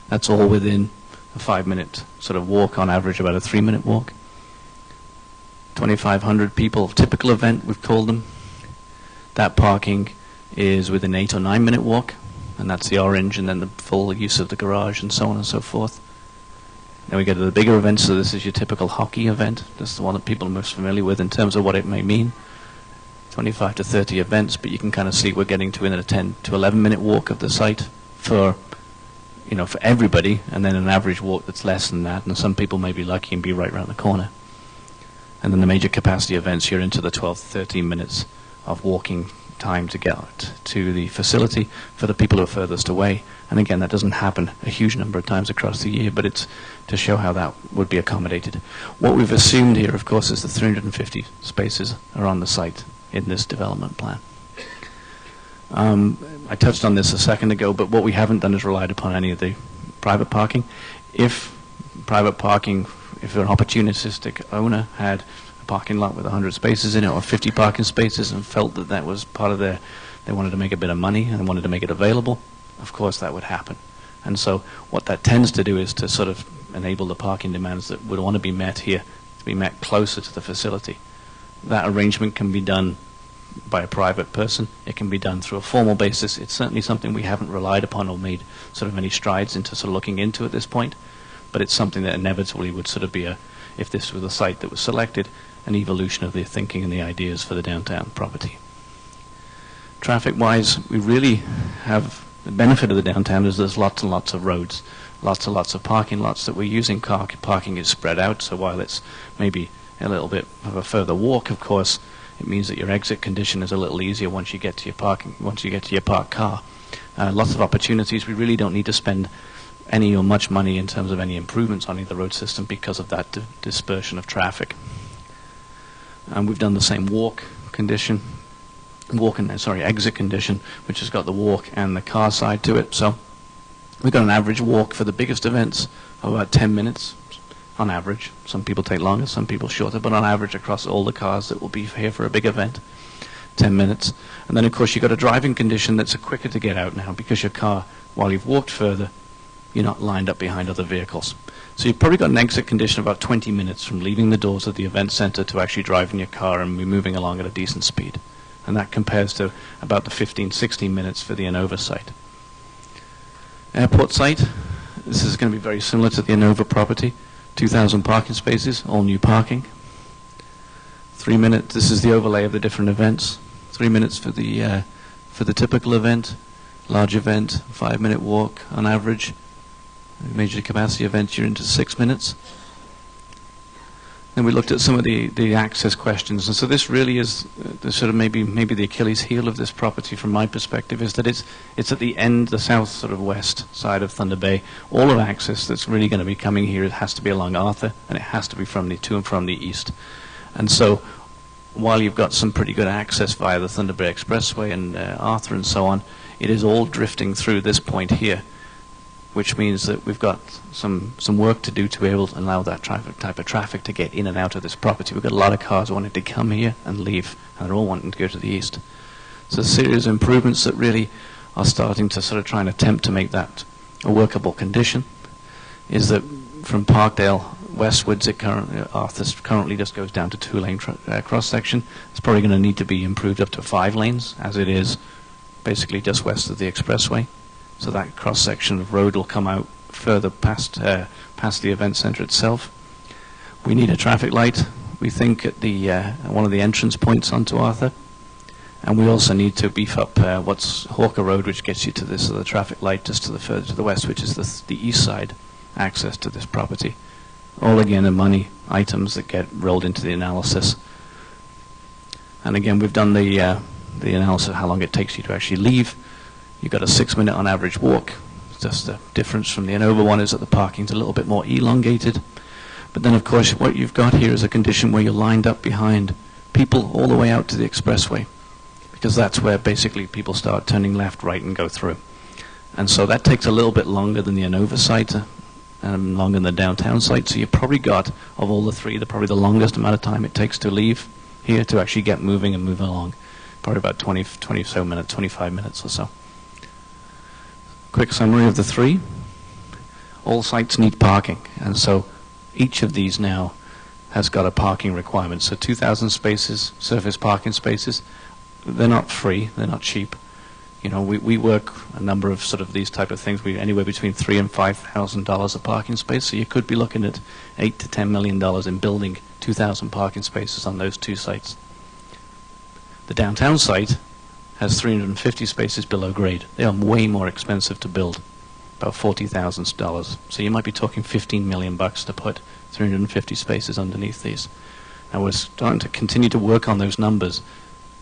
That's all within a 5-minute sort of walk, on average about a 3-minute walk. 2,500 people, typical event we've called them. That parking is within 8 or 9 minute walk, and that's the orange, and then the full use of the garage and so on and so forth. Then we get to the bigger events, so this is your typical hockey event. This is the one that people are most familiar with in terms of what it may mean. 25 to 30 events, but you can kind of see we're getting to within a 10 to 11 minute walk of the site, for, for everybody, and then an average walk that's less than that, and some people may be lucky and be right around the corner. And then the major capacity events, you're into the 12 to 13 minutes of walking time to get to the facility for the people who are furthest away. And again, that doesn't happen a huge number of times across the year, but it's to show how that would be accommodated. What we've assumed here, of course, is the 350 spaces are on the site in this development plan. I touched on this a second ago, but what we haven't done is relied upon any of the private parking. If private parking, if an opportunistic owner had a parking lot with 100 spaces in it or 50 parking spaces and felt that that was part of their, they wanted to make a bit of money and wanted to make it available, of course that would happen. And so what that tends to do is to sort of enable the parking demands that would want to be met here to be met closer to the facility. That arrangement can be done by a private person. It can be done through a formal basis. It's certainly something we haven't relied upon or made sort of any strides into sort of looking into at this point, but it's something that inevitably would sort of be a, if this was a site that was selected, an evolution of the thinking and the ideas for the downtown property. Traffic-wise, we really have the benefit of the downtown is there's lots and lots of roads, lots and lots of parking lots that we're using. Parking is spread out, so while it's maybe a little bit of a further walk, of course, it means that your exit condition is a little easier once you get to your parking, once you get to your parked car. Lots of opportunities. We really don't need to spend any or much money in terms of any improvements on the road system because of that dispersion of traffic. And we've done the same exit condition, which has got the walk and the car side to it. So we've got an average walk for the biggest events of about 10 minutes on average. Some people take longer, some people shorter, but on average across all the cars that will be here for a big event, 10 minutes. And then of course you've got a driving condition that's quicker to get out now because your car, while you've walked further, you're not lined up behind other vehicles. So you've probably got an exit condition of about 20 minutes from leaving the doors of the event center to actually driving your car and moving along at a decent speed. And that compares to about the 15, 16 minutes for the Innova site. Airport site, this is going to be very similar to the Innova property. 2,000 parking spaces, all new parking. 3 minutes, this is the overlay of the different events. 3 minutes for the typical event, large event, 5-minute walk on average. Major capacity events, you're into 6 minutes. Then we looked at some of the access questions, and so this really is the sort of maybe the Achilles heel of this property from my perspective is that it's at the end, the south sort of west side of Thunder Bay. All of access that's really going to be coming here, it has to be along Arthur, and it has to be from the to and from the east. And so while you've got some pretty good access via the Thunder Bay Expressway and Arthur and so on, it is all drifting through this point here, which means that we've got some work to do to be able to allow that type of traffic to get in and out of this property. We've got a lot of cars wanting to come here and leave, and they're all wanting to go to the east. So a series of improvements that really are starting to sort of try and attempt to make that a workable condition is that from Parkdale westwards, Arthur currently just goes down to 2-lane cross-section. It's probably going to need to be improved up to 5 lanes, as it is basically just west of the expressway. So that cross-section of road will come out further past the event center itself. We need a traffic light, we think, at the one of the entrance points onto Arthur. And we also need to beef up what's Hawker Road, which gets you to this other traffic light just to the further to the west, which is the east side access to this property. All again are money items that get rolled into the analysis. And again, we've done the analysis of how long it takes you to actually leave. You've got a 6-minute on average walk. Just the difference from the Innova one is that the parking's a little bit more elongated. But then, of course, what you've got here is a condition where you're lined up behind people all the way out to the expressway, because that's where basically people start turning left, right, and go through. And so that takes a little bit longer than the Innova site, and longer than the downtown site. So you've probably got, of all the three, probably the longest amount of time it takes to leave here to actually get moving and move along. Probably about 20 so minutes, 25 minutes or so. Quick summary of the three. All sites need parking, and so each of these now has got a parking requirement. So 2,000 spaces, surface parking spaces. They're not free, they're not cheap. You know, we work a number of sort of these type of things. We anywhere between $3,000 and $5,000 a parking space. So you could be looking at $8 to $10 million in building 2,000 parking spaces on those two sites. The downtown site has 350 spaces below grade. They are way more expensive to build, about $40,000. So you might be talking $15 million to put 350 spaces underneath these. And we're starting to continue to work on those numbers,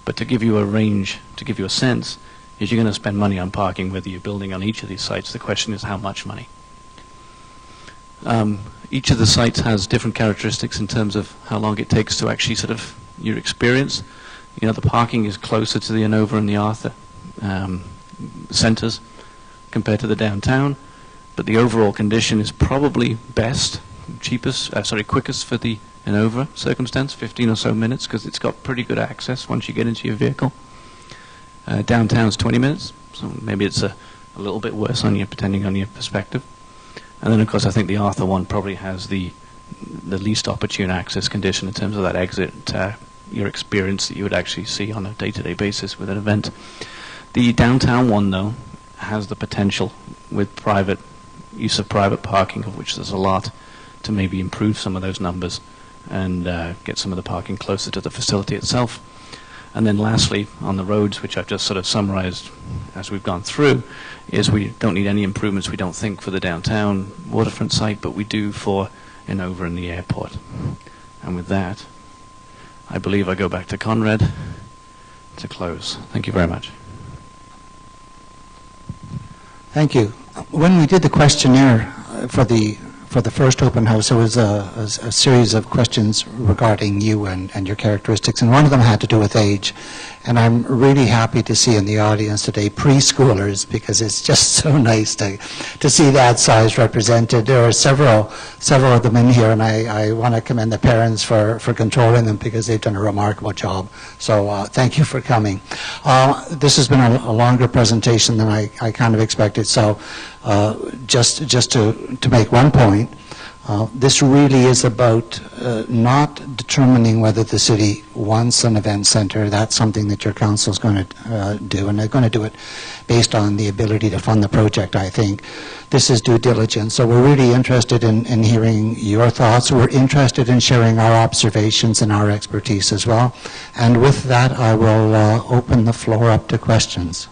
but to give you a range, to give you a sense, is you're going to spend money on parking whether you're building on each of these sites. The question is how much money. Each of the sites has different characteristics in terms of how long it takes to actually sort of your experience. You know, the parking is closer to the Innova and the Arthur centers compared to the downtown, but the overall condition is probably best, quickest for the Innova circumstance, 15 or so minutes, because it's got pretty good access once you get into your vehicle. Downtown's 20 minutes, so maybe it's a little bit worse on you, depending on your perspective. And then, of course, I think the Arthur one probably has the least opportune access condition in terms of that exit, your experience that you would actually see on a day-to-day basis with an event. The downtown one, though, has the potential with private use of private parking, of which there's a lot, to maybe improve some of those numbers and get some of the parking closer to the facility itself. And then lastly, on the roads, which I've just sort of summarized as we've gone through, is we don't need any improvements, we don't think, for the downtown waterfront site, but we do for Innova and the airport. And with that, I believe I go back to Conrad to close. Thank you very much. Thank you. When we did the questionnaire for the first open house, there was a series of questions regarding you and your characteristics, and one of them had to do with age. And I'm really happy to see in the audience today preschoolers, because it's just so nice to see that size represented. There are several of them in here, and I want to commend the parents for controlling them, because they've done a remarkable job. So thank you for coming. This has been a longer presentation than I kind of expected, so just to make one point, this really is about not determining whether the city wants an event center. That's something that your council is going to do, and they're going to do it based on the ability to fund the project, I think. This is due diligence, so we're really interested in hearing your thoughts. We're interested in sharing our observations and our expertise as well. And with that, I will open the floor up to questions.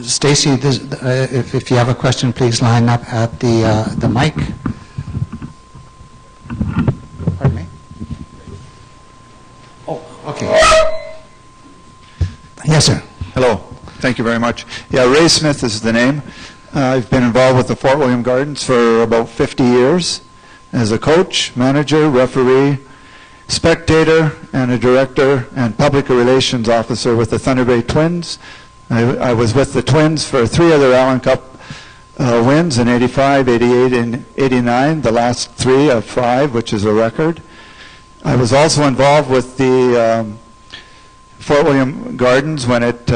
Stacy, if you have a question, please line up at the mic. Pardon me? Oh, okay. Yes, sir. Hello. Thank you very much. Yeah, Ray Smith is the name. I've been involved with the Fort William Gardens for about 50 years as a coach, manager, referee, spectator, and a director and public relations officer with the Thunder Bay Twins. I was with the Twins for 3 other Allen Cup wins in 85, 88, and 89, the last 3 of 5, which is a record. I was also involved with the Fort William Gardens when it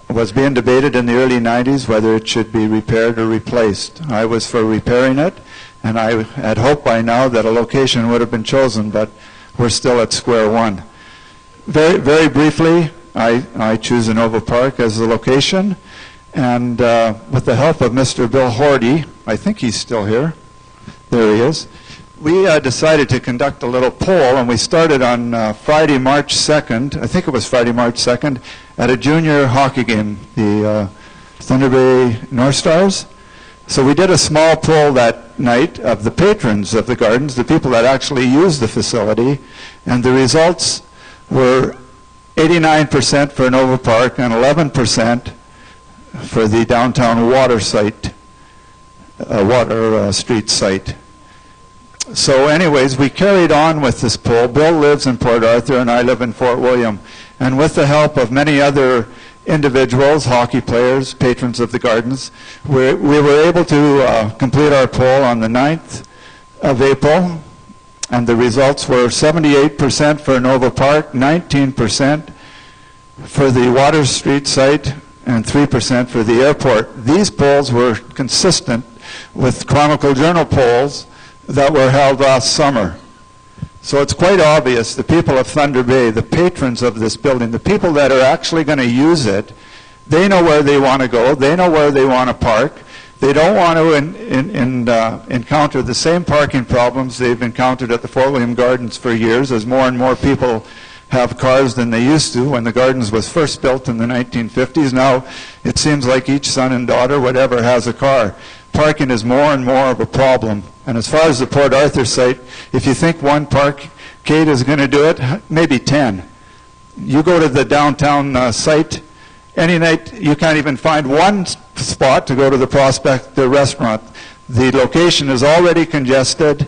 was being debated in the early 90s whether it should be repaired or replaced. I was for repairing it, and I had hoped by now that a location would have been chosen, but we're still at square one. Very, very briefly, I choose Innova Park as the location, and with the help of Mr. Bill Horty, I think he's still here, there he is, we decided to conduct a little poll, and we started on Friday, March 2nd, I think it was Friday, March 2nd, at a junior hockey game, the Thunder Bay North Stars. So we did a small poll that night of the patrons of the gardens, the people that actually use the facility, and the results were 89% for Innova Park and 11% for the downtown water site, street site. So anyways, we carried on with this poll. Bill lives in Port Arthur and I live in Fort William. And with the help of many other individuals, hockey players, patrons of the gardens, we were able to complete our poll on the 9th of April. And the results were 78% for Innova Park, 19% for the Water Street site, and 3% for the airport. These polls were consistent with Chronicle Journal polls that were held last summer. So it's quite obvious the people of Thunder Bay, the patrons of this building, the people that are actually going to use it, they know where they want to go, they know where they want to park, They don't want to encounter the same parking problems they've encountered at the Fort William Gardens for years, as more and more people have cars than they used to when the Gardens was first built in the 1950s. Now it seems like each son and daughter, whatever, has a car. Parking is more and more of a problem. And as far as the Port Arthur site, if you think one parkade is going to do it, maybe 10. You go to the downtown site, any night you can't even find one spot to go to the Prospect restaurant. The location is already congested,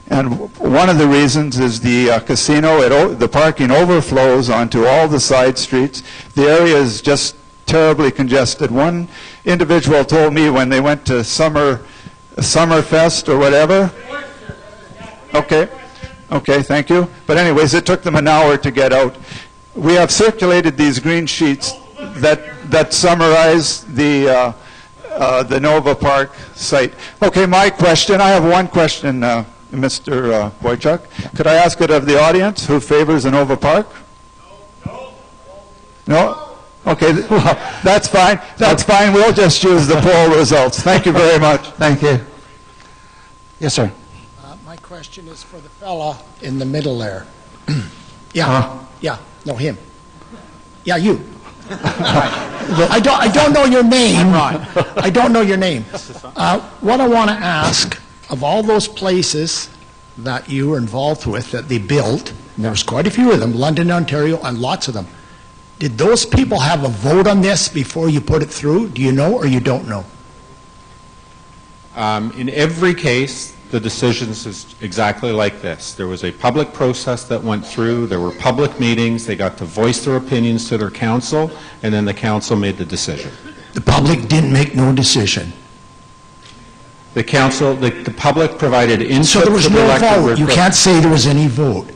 and one of the reasons is the casino. The parking overflows onto all the side streets. The area is just terribly congested. One individual told me when they went to Summerfest or whatever. Okay, thank you. But anyways, it took them an hour to get out. We have circulated these green sheets that summarize the Innova Park site. Okay, my question, I have one question, Mr. Wojcik. Could I ask it of the audience who favors Innova Park? No? Okay, well, that's fine. That's fine. We'll just use the poll results. Thank you very much. Thank you. Yes, sir. My question is for the fella in the middle there. Yeah, no, him. Yeah, you. I don't know your name. I don't know your name. What I want to ask, of all those places that you were involved with that they built, and there was quite a few of them, London, Ontario, and lots of them, did those people have a vote on this before you put it through? Do you know or you don't know? In every case, the decisions is exactly like this. There was a public process that went through, there were public meetings, they got to voice their opinions to their council, and then the council made the decision. The public didn't make no decision. The council, the public provided input. So there was to the no elected vote. You can't say there was any vote.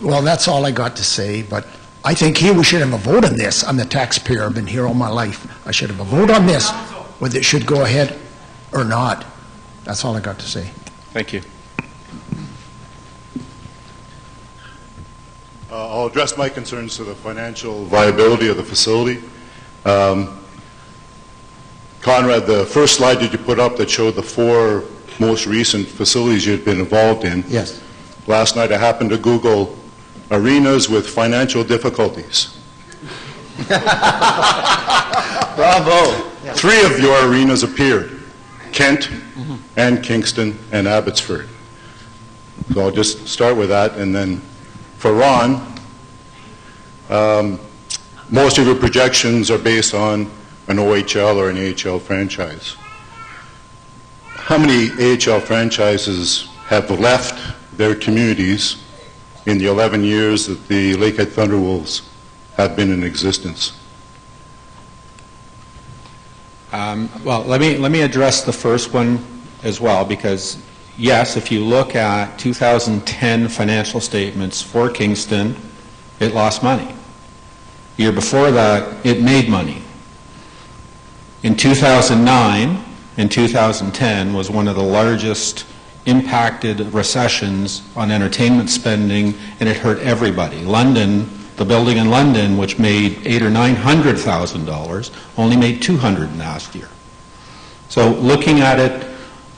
Well, that's all I got to say, but I think here we should have a vote on this. I'm the taxpayer. I've been here all my life. I should have a vote on this, whether it should go ahead or not. That's all I got to say. Thank you. I'll address my concerns to the financial viability of the facility. Conrad, the first slide that you put up that showed the 4 most recent facilities you'd been involved in. Yes. Last night I happened to Google arenas with financial difficulties. Bravo. 3 of your arenas appeared. Kent and Kingston and Abbotsford. So I'll just start with that, and then for Ron, most of your projections are based on an OHL or an AHL franchise. How many AHL franchises have left their communities in the 11 years that the Lakehead Thunderwolves have been in existence? Well, let me address the first one as well, because yes, if you look at 2010 financial statements for Kingston, it lost money. The year before that, it made money. In 2009 and 2010 was one of the largest impacted recessions on entertainment spending, and it hurt everybody. London, the building in London, which made $800,000 or $900,000, only made $200,000 last year. So looking at it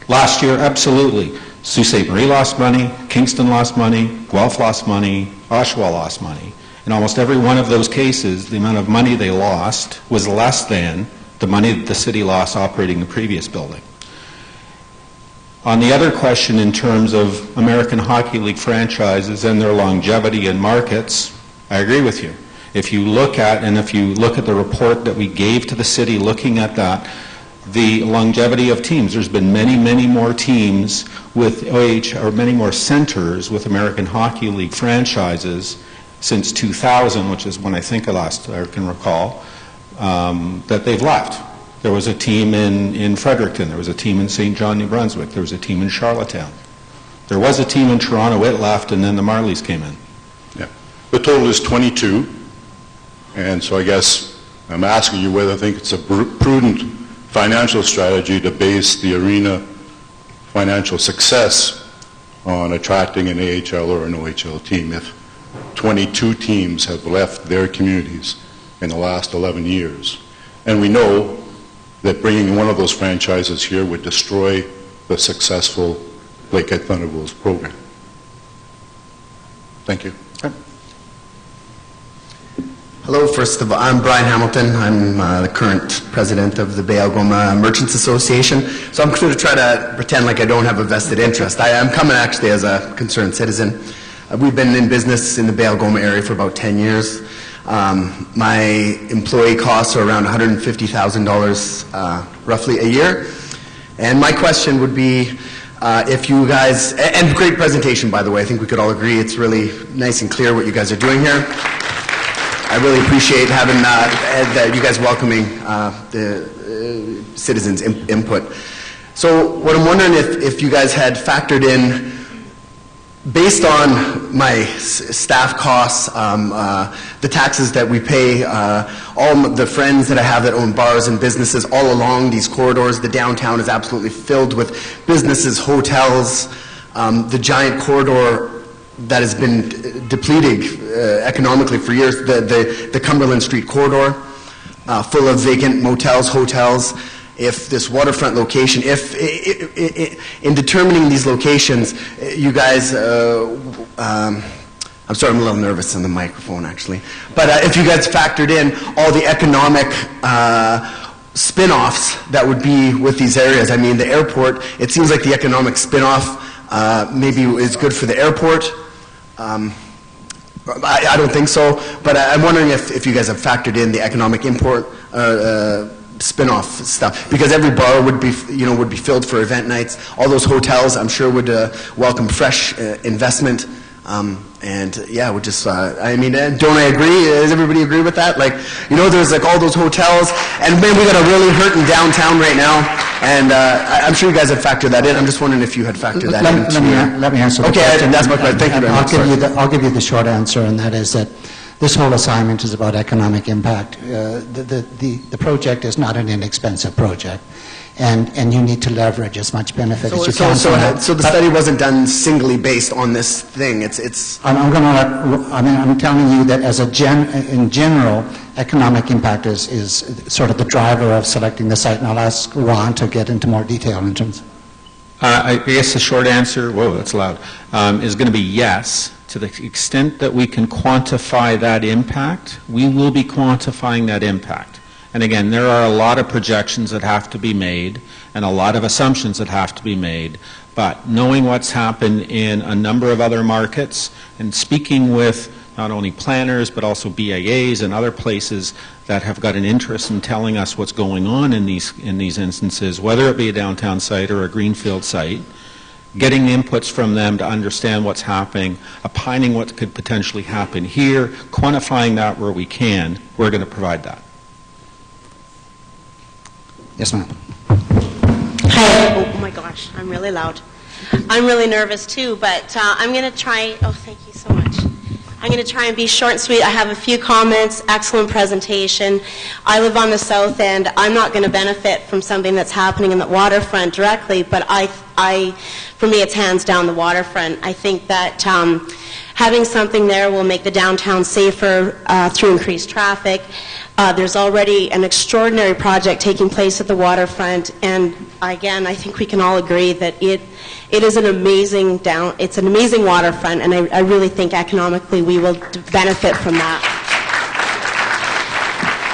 last year, absolutely. Sault Ste. Marie lost money, Kingston lost money, Guelph lost money, Oshawa lost money. In almost every one of those cases, the amount of money they lost was less than the money that the city lost operating the previous building. On the other question, in terms of American Hockey League franchises and their longevity in markets, I agree with you. If you look at the report that we gave to the city looking at that, the longevity of teams, there's been many, many more teams with or many more centers with American Hockey League franchises since 2000, which is when I think I can recall, that they've left. There was a team in Fredericton, there was a team in St. John, New Brunswick, there was a team in Charlottetown. There was a team in Toronto, it left, and then the Marlies came in. Yeah. The total is 22, and so I guess I'm asking you whether I think it's a prudent financial strategy to base the arena financial success on attracting an AHL or an OHL team if 22 teams have left their communities in the last 11 years. And we know that bringing one of those franchises here would destroy the successful Lakehead Thunderbolts program. Thank you. Hello, first of all, I'm Brian Hamilton. I'm the current president of the Bay Algoma Merchants Association. So I'm going to try to pretend like I don't have a vested interest. I'm coming actually as a concerned citizen. We've been in business in the Bay Algoma area for about 10 years. My employee costs are around $150,000 roughly a year. And my question would be, if you guys, and great presentation by the way, I think we could all agree it's really nice and clear what you guys are doing here. I really appreciate having you guys welcoming the citizens' input. So what I'm wondering if you guys had factored in, based on my staff costs, the taxes that we pay, all the friends that I have that own bars and businesses all along these corridors, the downtown is absolutely filled with businesses, hotels, the giant corridor that has been depleted economically for years, the Cumberland Street corridor, full of vacant motels, hotels. If this waterfront location, in determining these locations, you guys, I'm sorry, I'm a little nervous on the microphone actually, but if you guys factored in all the economic spin-offs that would be with these areas, I mean the airport, it seems like the economic spin-off maybe is good for the airport. I don't think so, but I'm wondering if you guys have factored in the economic import spin-off stuff, because every bar would be filled for event nights. All those hotels, I'm sure, would welcome fresh investment. And yeah, would just, I mean, don't I agree? Does everybody agree with that? Like, there's like all those hotels, and man, we got a really hurting downtown right now, and I'm sure you guys have factored that in. I'm just wondering if you had factored that in. Let me answer the question. Okay, that's my question. Thank you very much. I'll give you the short answer, and that is that this whole assignment is about economic impact. The project is not an inexpensive project, and you need to leverage as much benefit as you can. So the study wasn't done singly based on this thing. I'm telling you that in general, economic impact is sort of the driver of selecting the site, and I'll ask Juan to get into more detail in terms. I guess the short answer, whoa, that's loud, is going to be yes. To the extent that we can quantify that impact, we will be quantifying that impact. And again, there are a lot of projections that have to be made and a lot of assumptions that have to be made. But knowing what's happened in a number of other markets and speaking with not only planners but also BAAs and other places that have got an interest in telling us what's going on in these instances, whether it be a downtown site or a greenfield site, getting inputs from them to understand what's happening, opining what could potentially happen here, quantifying that where we can, we're going to provide that. Yes, ma'am. Hi. Oh my gosh, I'm really loud. I'm really nervous too, but I'm going to try, thank you so much. I'm going to try and be short and sweet. I have a few comments. Excellent presentation. I live on the south end. I'm not going to benefit from something that's happening in the waterfront directly, but for me, it's hands down the waterfront. I think that having something there will make the downtown safer through increased traffic. There's already an extraordinary project taking place at the waterfront, and again, I think we can all agree that it is an amazing it's an amazing waterfront, and I really think economically we will benefit from that.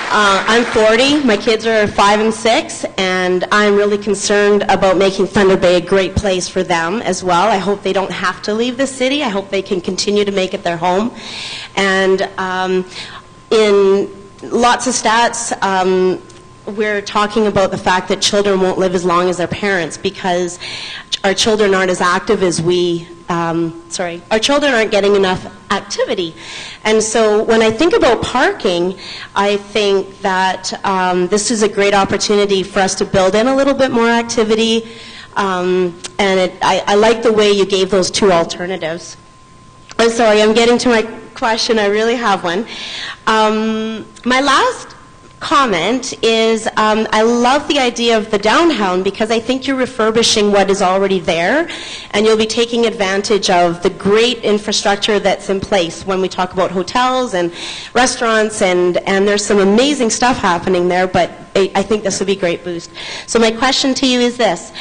I'm 40, my kids are 5 and 6, and I'm really concerned about making Thunder Bay a great place for them as well. I hope they don't have to leave the city. I hope they can continue to make it their home. And in lots of stats, we're talking about the fact that children won't live as long as their parents because our children aren't as active as our children aren't getting enough activity. And so when I think about parking, I think that this is a great opportunity for us to build in a little bit more activity. I like the way you gave those two alternatives. I'm sorry, I'm getting to my question. I really have one. My last comment is I love the idea of the downtown because I think you're refurbishing what is already there, and you'll be taking advantage of the great infrastructure that's in place when we talk about hotels and restaurants, and there's some amazing stuff happening there, but I think this would be a great boost. So my question to you is this.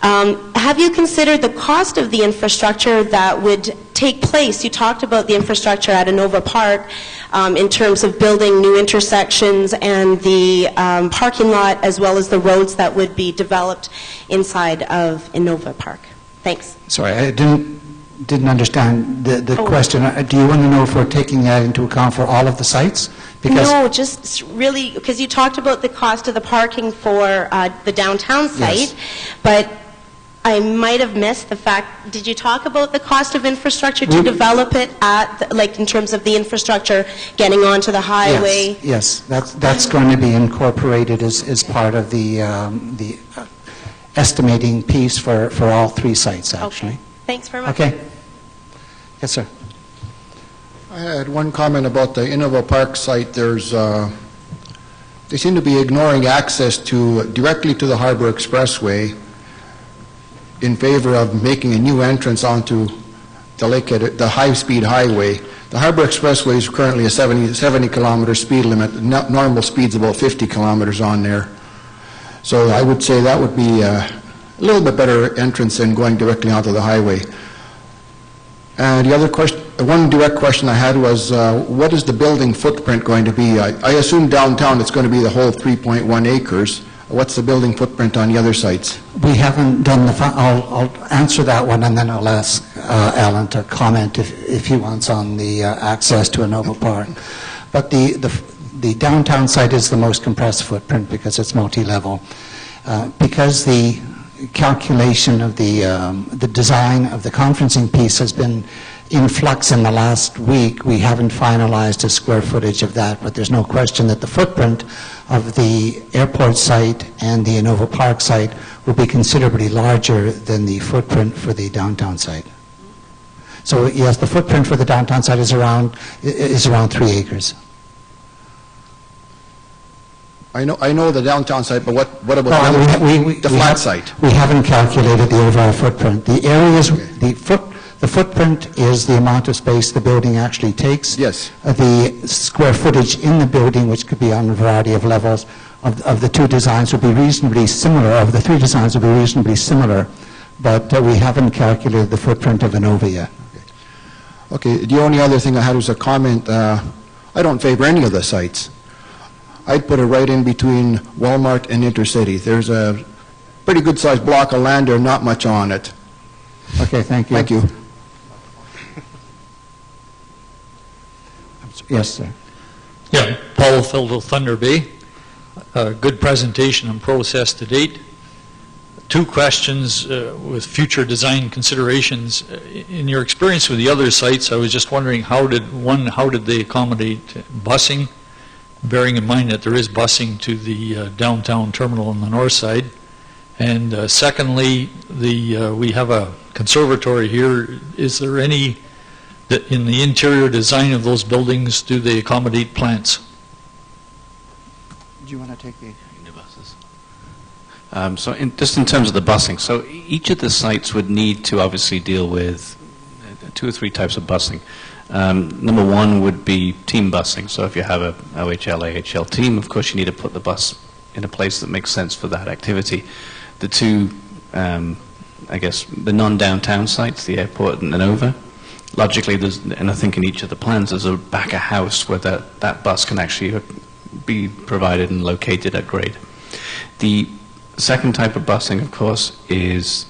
Have you considered the cost of the infrastructure that would take place? You talked about the infrastructure at Innova Park in terms of building new intersections and the parking lot as well as the roads that would be developed inside of Innova Park. Thanks. Sorry, I didn't understand the question. Do you want to know if we're taking that into account for all of the sites? Because No, just really, because you talked about the cost of the parking for the downtown site, Yes. but I might have missed the fact, did you talk about the cost of infrastructure to develop it like in terms of the infrastructure getting onto the highway? Yes, that's going to be incorporated as part of the estimating piece for all 3 sites, actually. Okay. Thanks very much. Okay. Yes, sir. I had one comment about the Innova Park site. They seem to be ignoring access directly to the Harbor Expressway in favor of making a new entrance onto the high-speed highway. The Harbor Expressway is currently a 70-kilometer speed limit. Normal speed's about 50 kilometers on there. So I would say that would be a little bit better entrance than going directly onto the highway. And the other question, one direct question I had was, what is the building footprint going to be? I assume downtown it's going to be the whole 3.1 acres. What's the building footprint on the other sites? We haven't done I'll answer that one, and then I'll ask Alan to comment if he wants on the access to Innova Park. But the downtown site is the most compressed footprint because it's multi-level. Because the calculation of the design of the conferencing piece has been in flux in the last week, we haven't finalized a square footage of that, but there's no question that the footprint of the airport site and the Innova Park site will be considerably larger than the footprint for the downtown site. So yes, the footprint for the downtown site is around 3 acres. I know the downtown site, but what about the flat site? We haven't calculated the overall footprint. The areas, the footprint is the amount of space the building actually takes. Yes. The square footage in the building, which could be on a variety of levels, of the 2 designs would be reasonably similar, of the 3 designs would be reasonably similar, but we haven't calculated the footprint of Innova yet. Okay, the only other thing I had was a comment. I don't favor any of the sites. I'd put it right in between Walmart and Intercity. There's a pretty good-sized block of land there, not much on it. Okay, thank you. Thank you. Yes, sir. Yeah, Paul Feldel, Thunder Bay. Good presentation and process to date. 2 questions with future design considerations. In your experience with the other sites, I was just wondering how did they accommodate busing, bearing in mind that there is busing to the downtown terminal on the north side? And secondly, we have a conservatory here. Is there any, in the interior design of those buildings, do they accommodate plants? Do you want to take the... So just in terms of the busing, so each of the sites would need to obviously deal with 2 or 3 types of busing. Number 1 would be team busing. So if you have a OHL, AHL team, of course you need to put the bus in a place that makes sense for that activity. The 2, I guess, the non-downtown sites, the airport and Innova, logically, and I think in each of the plans, there's a back of house where that bus can actually be provided and located at grade. The second type of busing, of course, is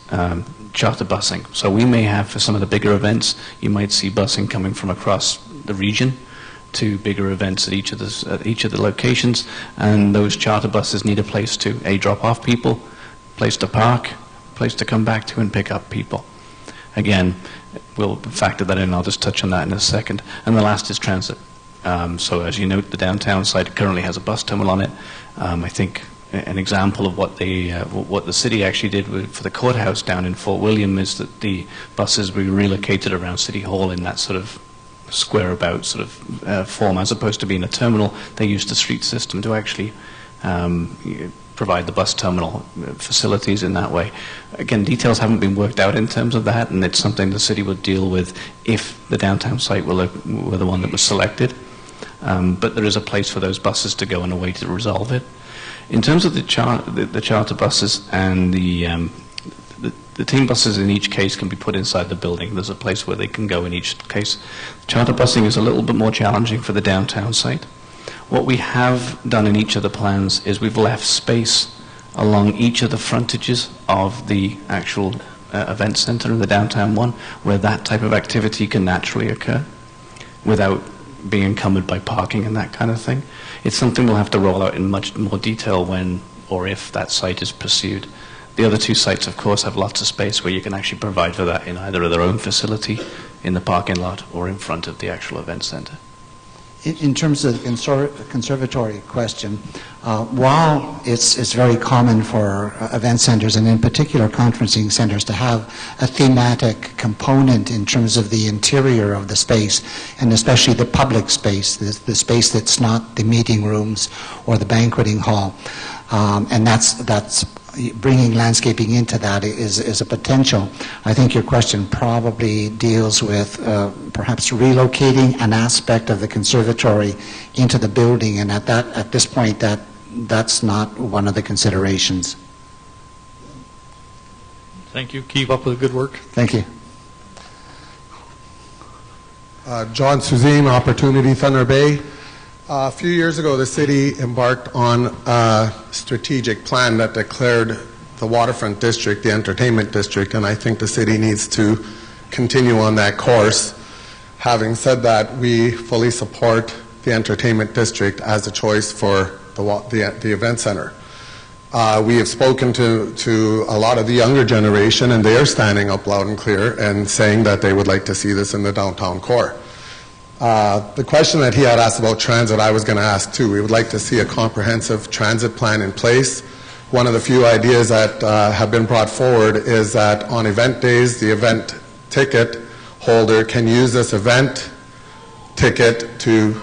charter busing. So we may have, for some of the bigger events, you might see busing coming from across the region to bigger events at each of the locations, and those charter buses need a place to drop off people, place to park, place to come back to and pick up people. Again, we'll factor that in. I'll just touch on that in a second. And the last is transit. So as you note, the downtown site currently has a bus terminal on it. I think an example of what the city actually did for the courthouse down in Fort William is that the buses were relocated around City Hall in that sort of square about sort of form, as opposed to being a terminal. They used the street system to actually provide the bus terminal facilities in that way. Again, details haven't been worked out in terms of that, and it's something the city would deal with if the downtown site were the one that was selected. But there is a place for those buses to go and a way to resolve it. In terms of the charter buses and the team buses in each case can be put inside the building. There's a place where they can go in each case. Charter busing is a little bit more challenging for the downtown site. What we have done in each of the plans is we've left space along each of the frontages of the actual event center in the downtown one where that type of activity can naturally occur without being encumbered by parking and that kind of thing. It's something we'll have to roll out in much more detail when or if that site is pursued. The other two sites, of course, have lots of space where you can actually provide for that in either their own facility, in the parking lot, or in front of the actual event center. In terms of the conservatory question, while it's very common for event centers and in particular conferencing centers to have a thematic component in terms of the interior of the space, and especially the public space, the space that's not the meeting rooms or the banqueting hall, and that's bringing landscaping into that is a potential. I think your question probably deals with perhaps relocating an aspect of the conservatory into the building, and at this point that's not one of the considerations. Thank you. Keep up with the good work. Thank you. John Suzine, Opportunity, Thunder Bay. A few years ago, the city embarked on a strategic plan that declared the Waterfront district the entertainment district, and I think the city needs to continue on that course. Having said that, we fully support the entertainment district as a choice for the event center. We have spoken to a lot of the younger generation, and they are standing up loud and clear and saying that they would like to see this in the downtown core. The question that he had asked about transit, I was going to ask too. We would like to see a comprehensive transit plan in place. One of the few ideas that have been brought forward is that on event days, the event ticket holder can use this event ticket to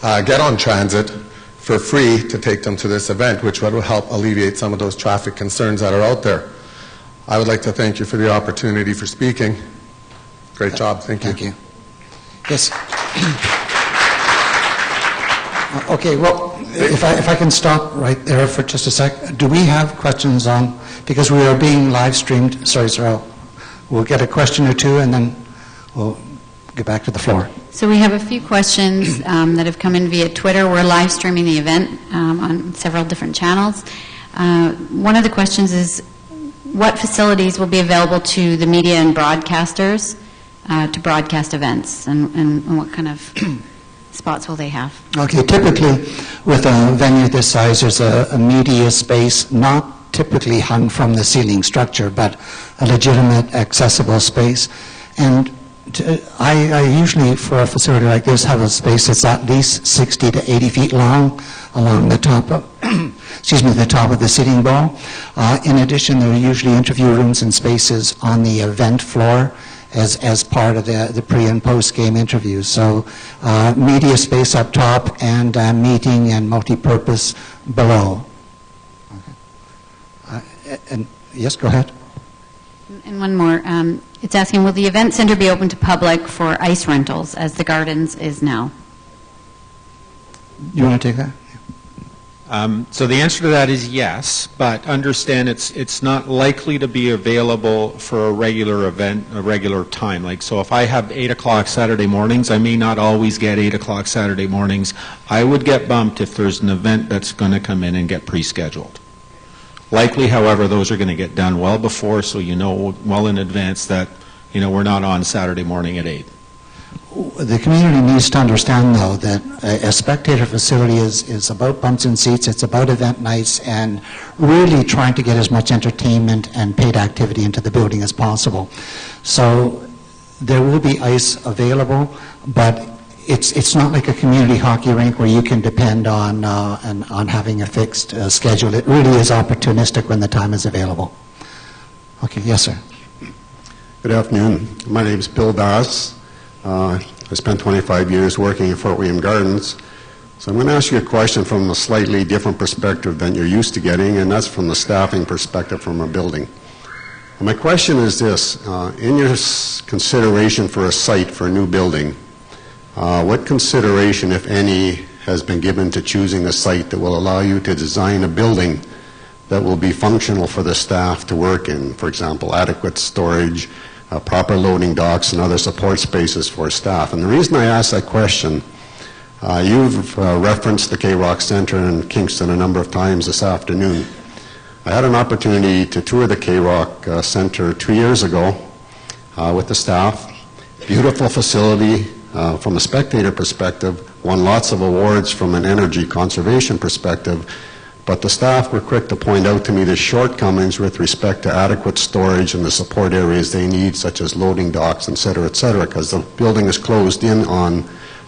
get on transit for free to take them to this event, which would help alleviate some of those traffic concerns that are out there. I would like to thank you for the opportunity for speaking. Great job. Thank you. Thank you. Yes. Okay, well, if I can stop right there for just a sec. Do we have questions on, because we are being live streamed, sorry, sir, we'll get a question or two and then we'll get back to the floor. So we have a few questions that have come in via Twitter. We're live streaming the event on several different channels. One of the questions is, what facilities will be available to the media and broadcasters to broadcast events, and what kind of spots will they have? Okay, typically with a venue this size, there's a media space, not typically hung from the ceiling structure, but a legitimate accessible space. And I usually, for a facility like this, have a space that's at least 60 to 80 feet long along the top of, the top of the sitting bowl. In addition, there are usually interview rooms and spaces on the event floor as part of the pre- and post-game interviews. So media space up top and meeting and multi-purpose below. Okay. And yes, go ahead. And one more. It's asking, will the event center be open to public for ice rentals as the Gardens is now? You want to take that? So the answer to that is yes, but understand it's not likely to be available for a regular event, a regular time. Like, so if I have 8 o'clock Saturday mornings, I may not always get 8 o'clock Saturday mornings. I would get bumped if there's an event that's going to come in and get pre-scheduled. Likely, however, those are going to get done well before, so you know well in advance that, we're not on Saturday morning at 8. The community needs to understand, though, that a spectator facility is about bumps and seats, it's about event nights, and really trying to get as much entertainment and paid activity into the building as possible. So there will be ice available, but it's not like a community hockey rink where you can depend on having a fixed schedule. It really is opportunistic when the time is available. Okay, yes, sir. Good afternoon. My name is Bill Bass. I spent 25 years working at Fort William Gardens. So I'm going to ask you a question from a slightly different perspective than you're used to getting, and that's from the staffing perspective from a building. And my question is this. In your consideration for a site for a new building, what consideration, if any, has been given to choosing a site that will allow you to design a building that will be functional for the staff to work in. For example, adequate storage, proper loading docks, and other support spaces for staff. And the reason I ask that question, you've referenced the K-Rock Center in Kingston a number of times this afternoon. I had an opportunity to tour the K-Rock Center 2 years ago with the staff. Beautiful facility from a spectator perspective, won lots of awards from an energy conservation perspective, but the staff were quick to point out to me the shortcomings with respect to adequate storage and the support areas they need, such as loading docks, et cetera, because the building is closed in on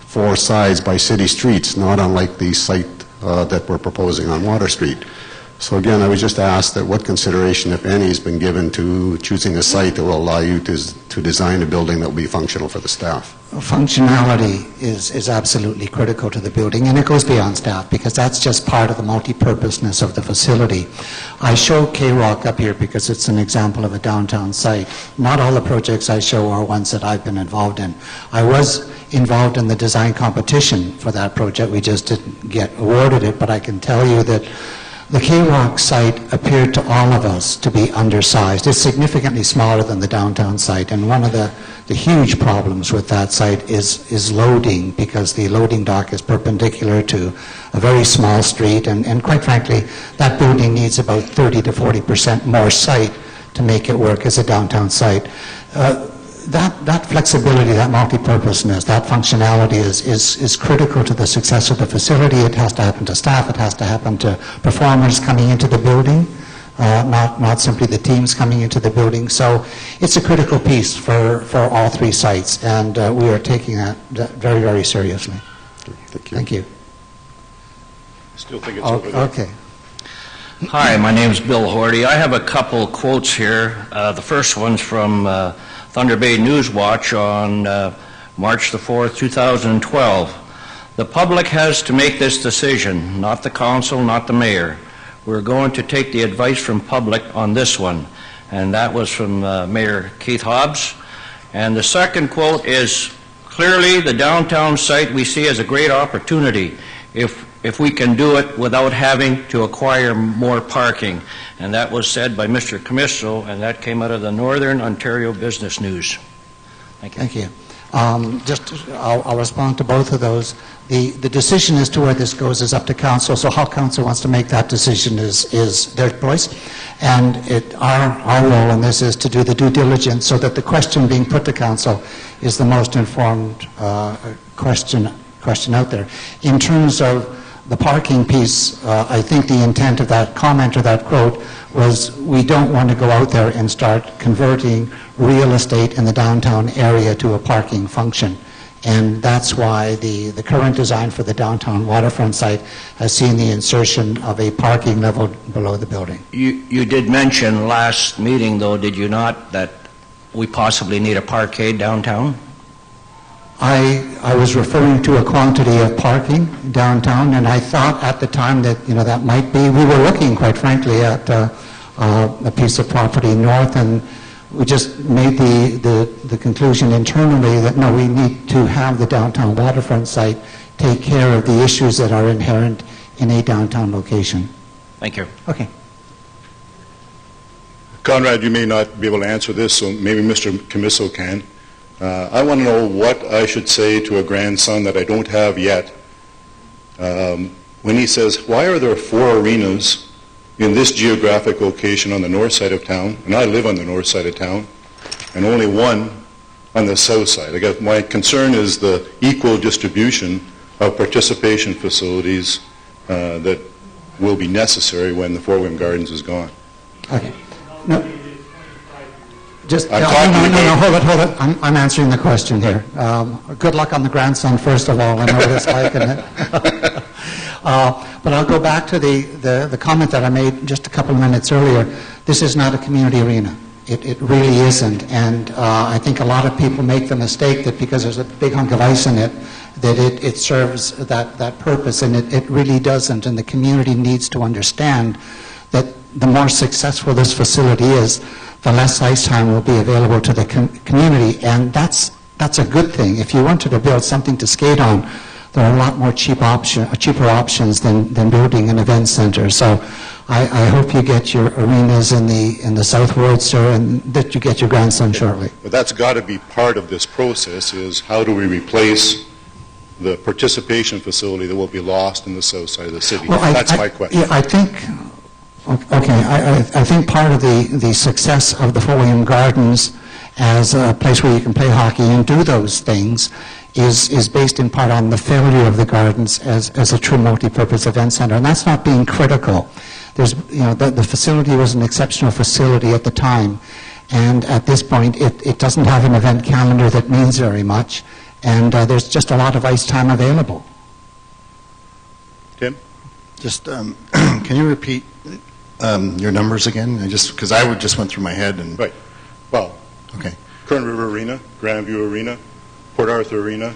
4 sides by city streets, not unlike the site that we're proposing on Water Street. So again, I would just ask that what consideration, if any, has been given to choosing a site that will allow you to design a building that will be functional for the staff. Functionality is absolutely critical to the building, and it goes beyond staff because that's just part of the multi-purposeness of the facility. I show K-Rock up here because it's an example of a downtown site. Not all the projects I show are ones that I've been involved in. I was involved in the design competition for that project. We just didn't get awarded it, but I can tell you that the K-Rock site appeared to all of us to be undersized. It's significantly smaller than the downtown site, and one of the huge problems with that site is loading, because the loading dock is perpendicular to a very small street, and quite frankly, that building needs about 30 to 40% more site to make it work as a downtown site. That flexibility, that multi-purposeness, that functionality is critical to the success of the facility. It has to happen to staff. It has to happen to performers coming into the building, not simply the teams coming into the building. So it's a critical piece for all 3 sites, and we are taking that very, very seriously. Thank you. Still think it's over there. Okay. Hi, my name is Bill Horty. I have a couple quotes here. The first one's from Thunder Bay News Watch on March the 4th, 2012. The public has to make this decision, not the council, not the mayor. We're going to take the advice from public on this one. And that was from Mayor Keith Hobbs. And the second quote is, clearly the downtown site we see as a great opportunity if we can do it without having to acquire more parking. And that was said by Mr. Commisso, and that came out of the Northern Ontario Business News. Thank you. Thank you. I'll respond to both of those. The decision as to where this goes is up to council, so how council wants to make that decision is their choice. And our role in this is to do the due diligence so that the question being put to council is the most informed question out there. In terms of the parking piece, I think the intent of that comment or that quote was we don't want to go out there and start converting real estate in the downtown area to a parking function. And that's why the current design for the downtown waterfront site has seen the insertion of a parking level below the building. You did mention last meeting, though, did you not, that we possibly need a parkade downtown? I was referring to a quantity of parking downtown, and I thought at the time that, that might be, we were looking, quite frankly, at a piece of property north, and we just made the conclusion internally that, no, we need to have the downtown waterfront site take care of the issues that are inherent in a downtown location. Thank you. Okay. Conrad, you may not be able to answer this, so maybe Mr. Commisso can. I want to know what I should say to a grandson that I don't have yet when he says, why are there 4 arenas in this geographic location on the north side of town, and I live on the north side of town, and only 1 on the south side? I guess my concern is the equal distribution of participation facilities that will be necessary when the Fort William Gardens is gone. Okay. No. Just, no, hold it. I'm answering the question here. Good luck on the grandson, first of all. I know what it's like, isn't it? But I'll go back to the comment that I made just a couple of minutes earlier. This is not a community arena. It really isn't. And I think a lot of people make the mistake that because there's a big hunk of ice in it, that it serves that purpose, and it really doesn't. And the community needs to understand that the more successful this facility is, the less ice time will be available to the community, and that's a good thing. If you wanted to build something to skate on, there are a lot more cheaper options than building an event center. So I hope you get your arenas in the South Roadster and that you get your grandson shortly. But that's got to be part of this process, is how do we replace the participation facility that will be lost in the south side of the city? Well, That's my question. Yeah, I think, okay, I think part of the success of the Fort William Gardens as a place where you can play hockey and do those things is based in part on the failure of the Gardens as a true multi-purpose event center. And that's not being critical. There's, the facility was an exceptional facility at the time. And at this point, it doesn't have an event calendar that means very much. And there's just a lot of ice time available. Tim? Just, can you repeat your numbers again? Because I just went through my head and... Right. Well, okay. Kern River Arena, Grandview Arena, Port Arthur Arena,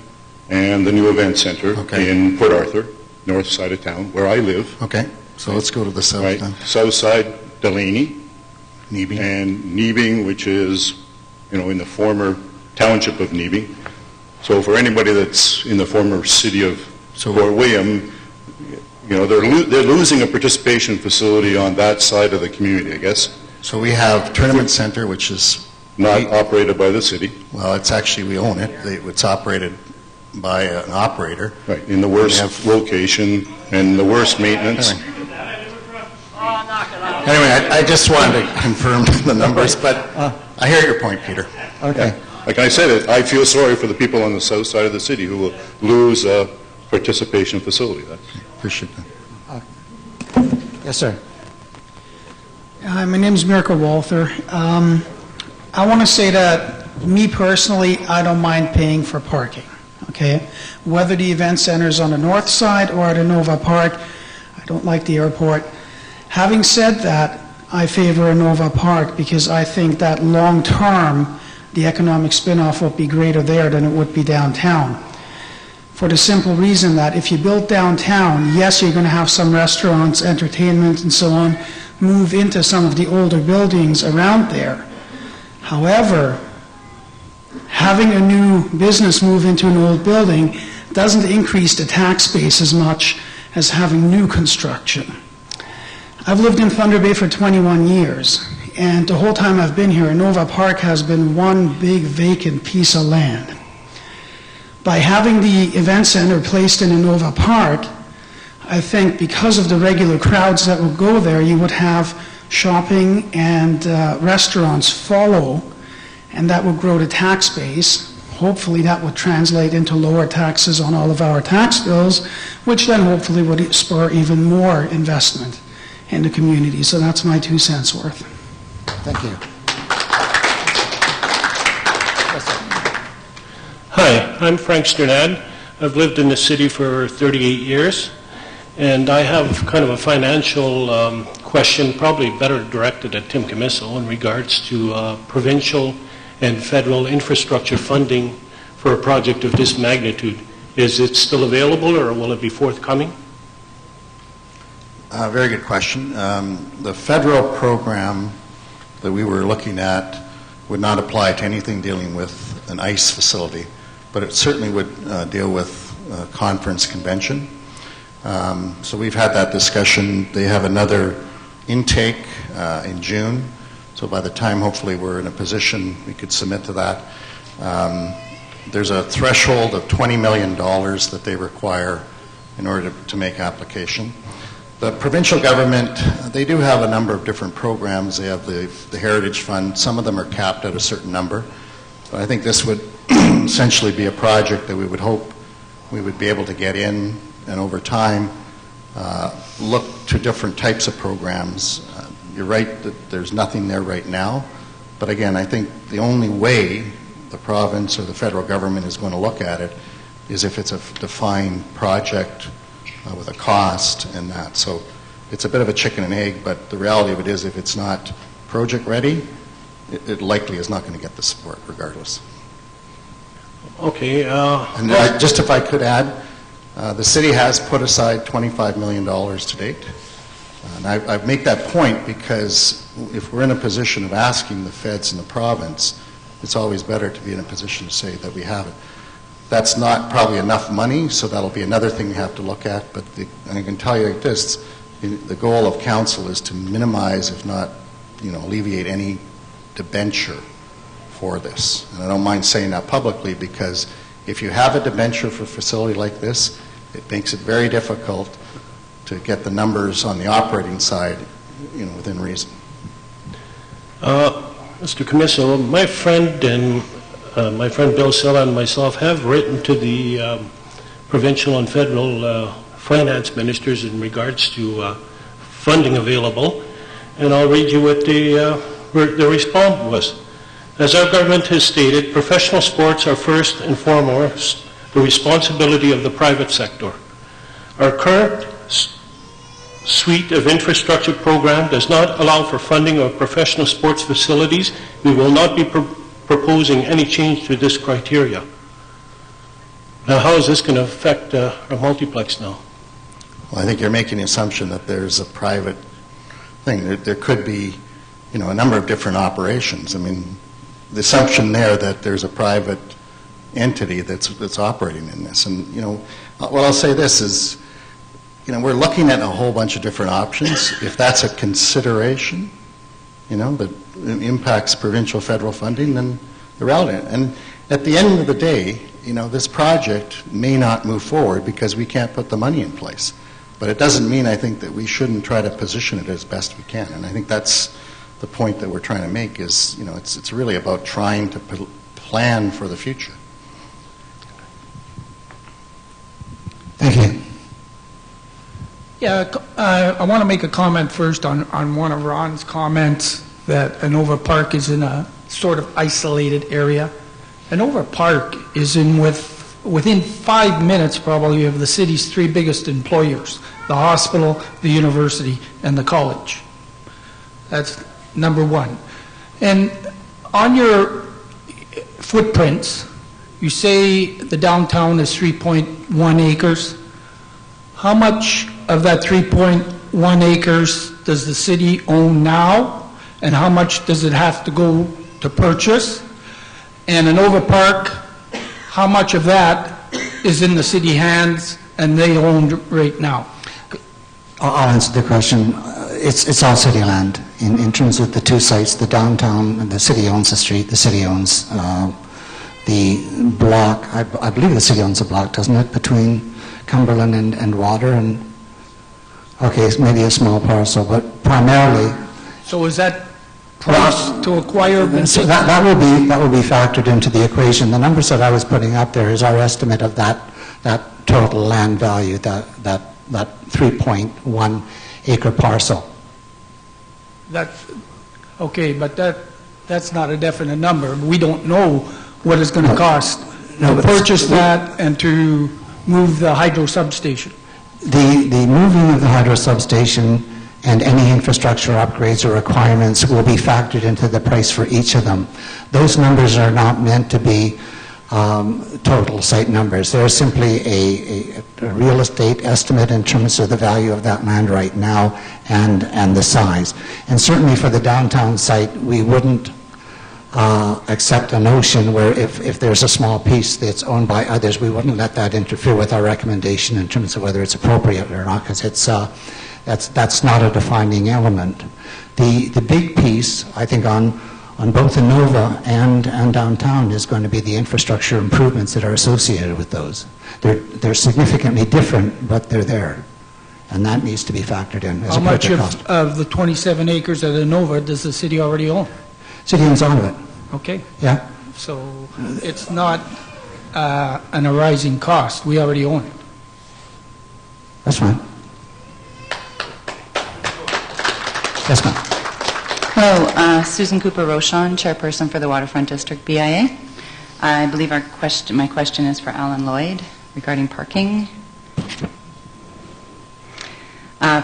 and the new event center in Port Arthur, north side of town, where I live. Okay. So let's go to the south right. then. South side, Delaney. Nebing. And Nebing, which is, in the former township of Nebing. So for anybody that's in the former city of Fort William, they're losing a participation facility on that side of the community, I guess. So we have Tournament Center, which is... Not operated by the city. Well, it's actually, we own it. It's operated by an operator. Right, in the worst location and the worst maintenance. Anyway, I just wanted to confirm the numbers, but I hear your point, Peter. Okay. Yeah. Like I said, I feel sorry for the people on the south side of the city who will lose a participation facility. Appreciate that. Yes, sir. Hi, my name is Mirko Walther. I want to say that, me personally, I don't mind paying for parking, okay? Whether the event center is on the north side or at Innova Park, I don't like the airport. Having said that, I favor Innova Park because I think that long-term, the economic spin-off will be greater there than it would be downtown. For the simple reason that if you build downtown, yes, you're going to have some restaurants, entertainment, and so on, move into some of the older buildings around there. However, having a new business move into an old building doesn't increase the tax base as much as having new construction. I've lived in Thunder Bay for 21 years, and the whole time I've been here, Innova Park has been one big vacant piece of land. By having the event center placed in Innova Park, I think because of the regular crowds that will go there, you would have shopping and restaurants follow, and that would grow the tax base. Hopefully that would translate into lower taxes on all of our tax bills, which then hopefully would spur even more investment in the community. So that's my 2 cents worth. Thank you. Hi, I'm Frank Sternad. I've lived in the city for 38 years, and I have kind of a financial question, probably better directed at Tim Camiso, in regards to provincial and federal infrastructure funding for a project of this magnitude. Is it still available, or will it be forthcoming? Very good question. The federal program that we were looking at would not apply to anything dealing with an ICE facility, but it certainly would deal with conference convention. So we've had that discussion. They have another intake in June, so by the time hopefully we're in a position we could submit to that. There's a threshold of $20 million that they require in order to make application. The provincial government, they do have a number of different programs. They have the Heritage Fund. Some of them are capped at a certain number. But I think this would essentially be a project that we would hope we would be able to get in, and over time look to different types of programs. You're right that there's nothing there right now, but again, I think the only way the province or the federal government is going to look at it is if it's a defined project with a cost and that. So it's a bit of a chicken and egg, but the reality of it is if it's not project ready, it likely is not going to get the support regardless. Okay. And just if I could add, the city has put aside $25 million to date. And I make that point because if we're in a position of asking the feds and the province, it's always better to be in a position to say that we have it. That's not probably enough money, so that'll be another thing you have to look at. But I can tell you like this, the goal of council is to minimize, if not, alleviate any debenture for this. And I don't mind saying that publicly, because if you have a debenture for a facility like this, it makes it very difficult to get the numbers on the operating side, within reason. Mr. Commisso, my friend Bill Silla and myself have written to the provincial and federal finance ministers in regards to funding available, and I'll read you what the response was. As our government has stated, professional sports are first and foremost the responsibility of the private sector. Our current suite of infrastructure program does not allow for funding of professional sports facilities. We will not be proposing any change to this criteria. Now, how is this going to affect our multiplex now? Well, I think you're making the assumption that there's a private thing. There could be, a number of different operations. I mean, the assumption there that there's a private entity that's operating in this. And, what I'll say this is, we're looking at a whole bunch of different options. If that's a consideration, that impacts provincial federal funding, then they're relevant. And at the end of the day, this project may not move forward because we can't put the money in place. But it doesn't mean, I think, that we shouldn't try to position it as best we can. And I think that's the point that we're trying to make is, it's really about trying to plan for the future. Thank you. Yeah, I want to make a comment first on one of Ron's comments that Innova Park is in a sort of isolated area. Innova Park is within 5 minutes probably of the city's 3 biggest employers, the hospital, the university, and the college. That's number one. And on your footprints, you say the downtown is 3.1 acres. How much of that 3.1 acres does the city own now, and how much does it have to go to purchase? And Innova Park, how much of that is in the city hands and they own right now? I'll answer the question. It's all city land. In terms of the 2 sites, the downtown, the city owns the street, the city owns the block. I believe the city owns a block, doesn't it, between Cumberland and Water, and okay, it's maybe a small parcel, but primarily. So is that price to acquire? So that will be factored into the equation. The numbers that I was putting up there is our estimate of that total land value, that 3.1 acre parcel. Okay, but that's not a definite number. We don't know what it's going to cost to purchase that and to move the hydro substation. The moving of the hydro substation and any infrastructure upgrades or requirements will be factored into the price for each of them. Those numbers are not meant to be total site numbers. They're simply a real estate estimate in terms of the value of that land right now and the size. And certainly for the downtown site, we wouldn't accept a notion where if there's a small piece that's owned by others, we wouldn't let that interfere with our recommendation in terms of whether it's appropriate or not, because that's not a defining element. The big piece, I think, on both Innova and downtown is going to be the infrastructure improvements that are associated with those. They're significantly different, but they're there, and that needs to be factored in as How a much project cost. of the 27 acres at Innova does the city already own? City owns all of it. Okay. Yeah. So it's not an arising cost. We already own it. That's fine. Yes, ma'am. Hello, Susan Cooper-Rochon, Chairperson for the Waterfront District BIA. I believe my question is for Alan Lloyd regarding parking.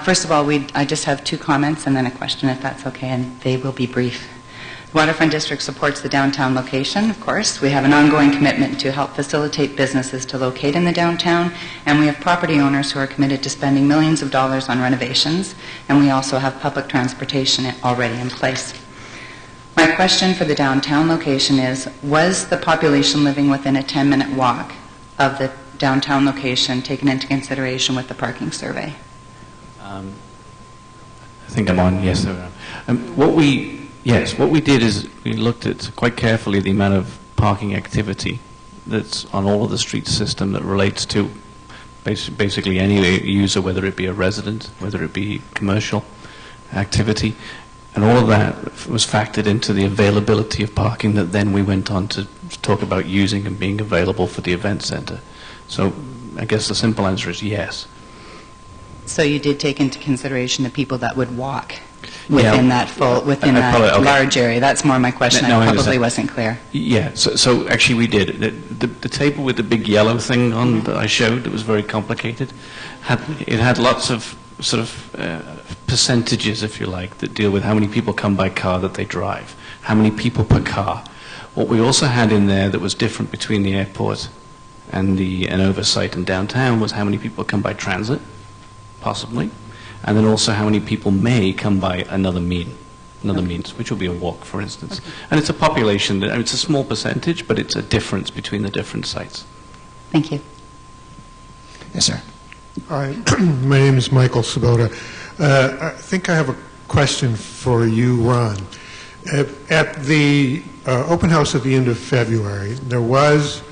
First of all, I just have 2 comments and then a question, if that's okay, and they will be brief. The Waterfront District supports the downtown location, of course. We have an ongoing commitment to help facilitate businesses to locate in the downtown, and we have property owners who are committed to spending millions of dollars on renovations, and we also have public transportation already in place. My question for the downtown location is, was the population living within a 10-minute walk of the downtown location taken into consideration with the parking survey? I think I'm on. Yes, I am. What we did is we looked at quite carefully the amount of parking activity that's on all of the street system that relates to basically any user, whether it be a resident, whether it be commercial activity, and all of that was factored into the availability of parking that then we went on to talk about using and being available for the event center. So I guess the simple answer is yes. So you did take into consideration the people that would walk within that large area. That's more my question. No, I probably wasn't clear. Yeah, so actually we did. The table with the big yellow thing on that I showed that was very complicated, it had lots of sort of percentages, if you like, that deal with how many people come by car that they drive, how many people per car. What we also had in there that was different between the airport and the Innova site and downtown was how many people come by transit, possibly, and then also how many people may come by another means, which will be a walk, for instance. Okay. And it's a population, that, it's a small percentage, but it's a difference between the different sites. Thank you. Yes, sir. Hi, my name is Michael Sabota. I think I have a question for you, Ron. At the open house at the end of February, there was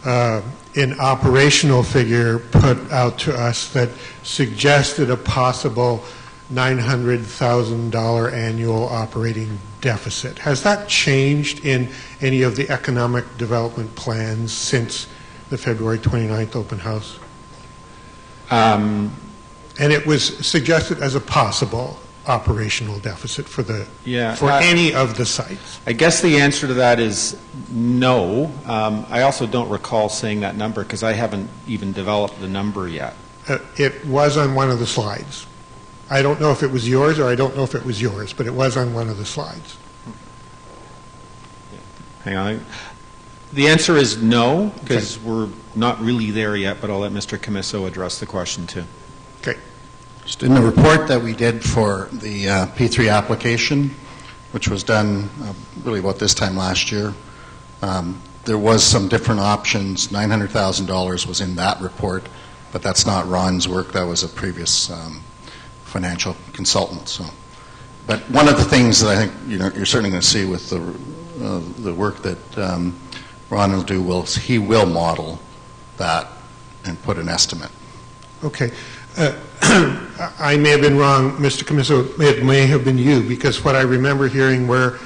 an operational figure put out to us that suggested a possible $900,000 annual operating deficit. Has that changed in any of the economic development plans since the February 29th open house? And it was suggested as a possible operational deficit for any of the sites. I guess the answer to that is no. I also don't recall saying that number because I haven't even developed the number yet. It was on one of the slides. I don't know if it was yours or I don't know if it was yours, but it was on one of the slides. Hang on. The answer is no, because we're not really there yet, but I'll let Mr. Camiso address the question too. Okay. Just in the report that we did for the P3 application, which was done really about this time last year, there was some different options. $900,000 was in that report, but that's not Ron's work. That was a previous financial consultant. So, but one of the things that I think you're certainly going to see with the work that Ron will do, he will model that and put an estimate. Okay. I may have been wrong, Mr. Camiso, it may have been you, because what I remember hearing were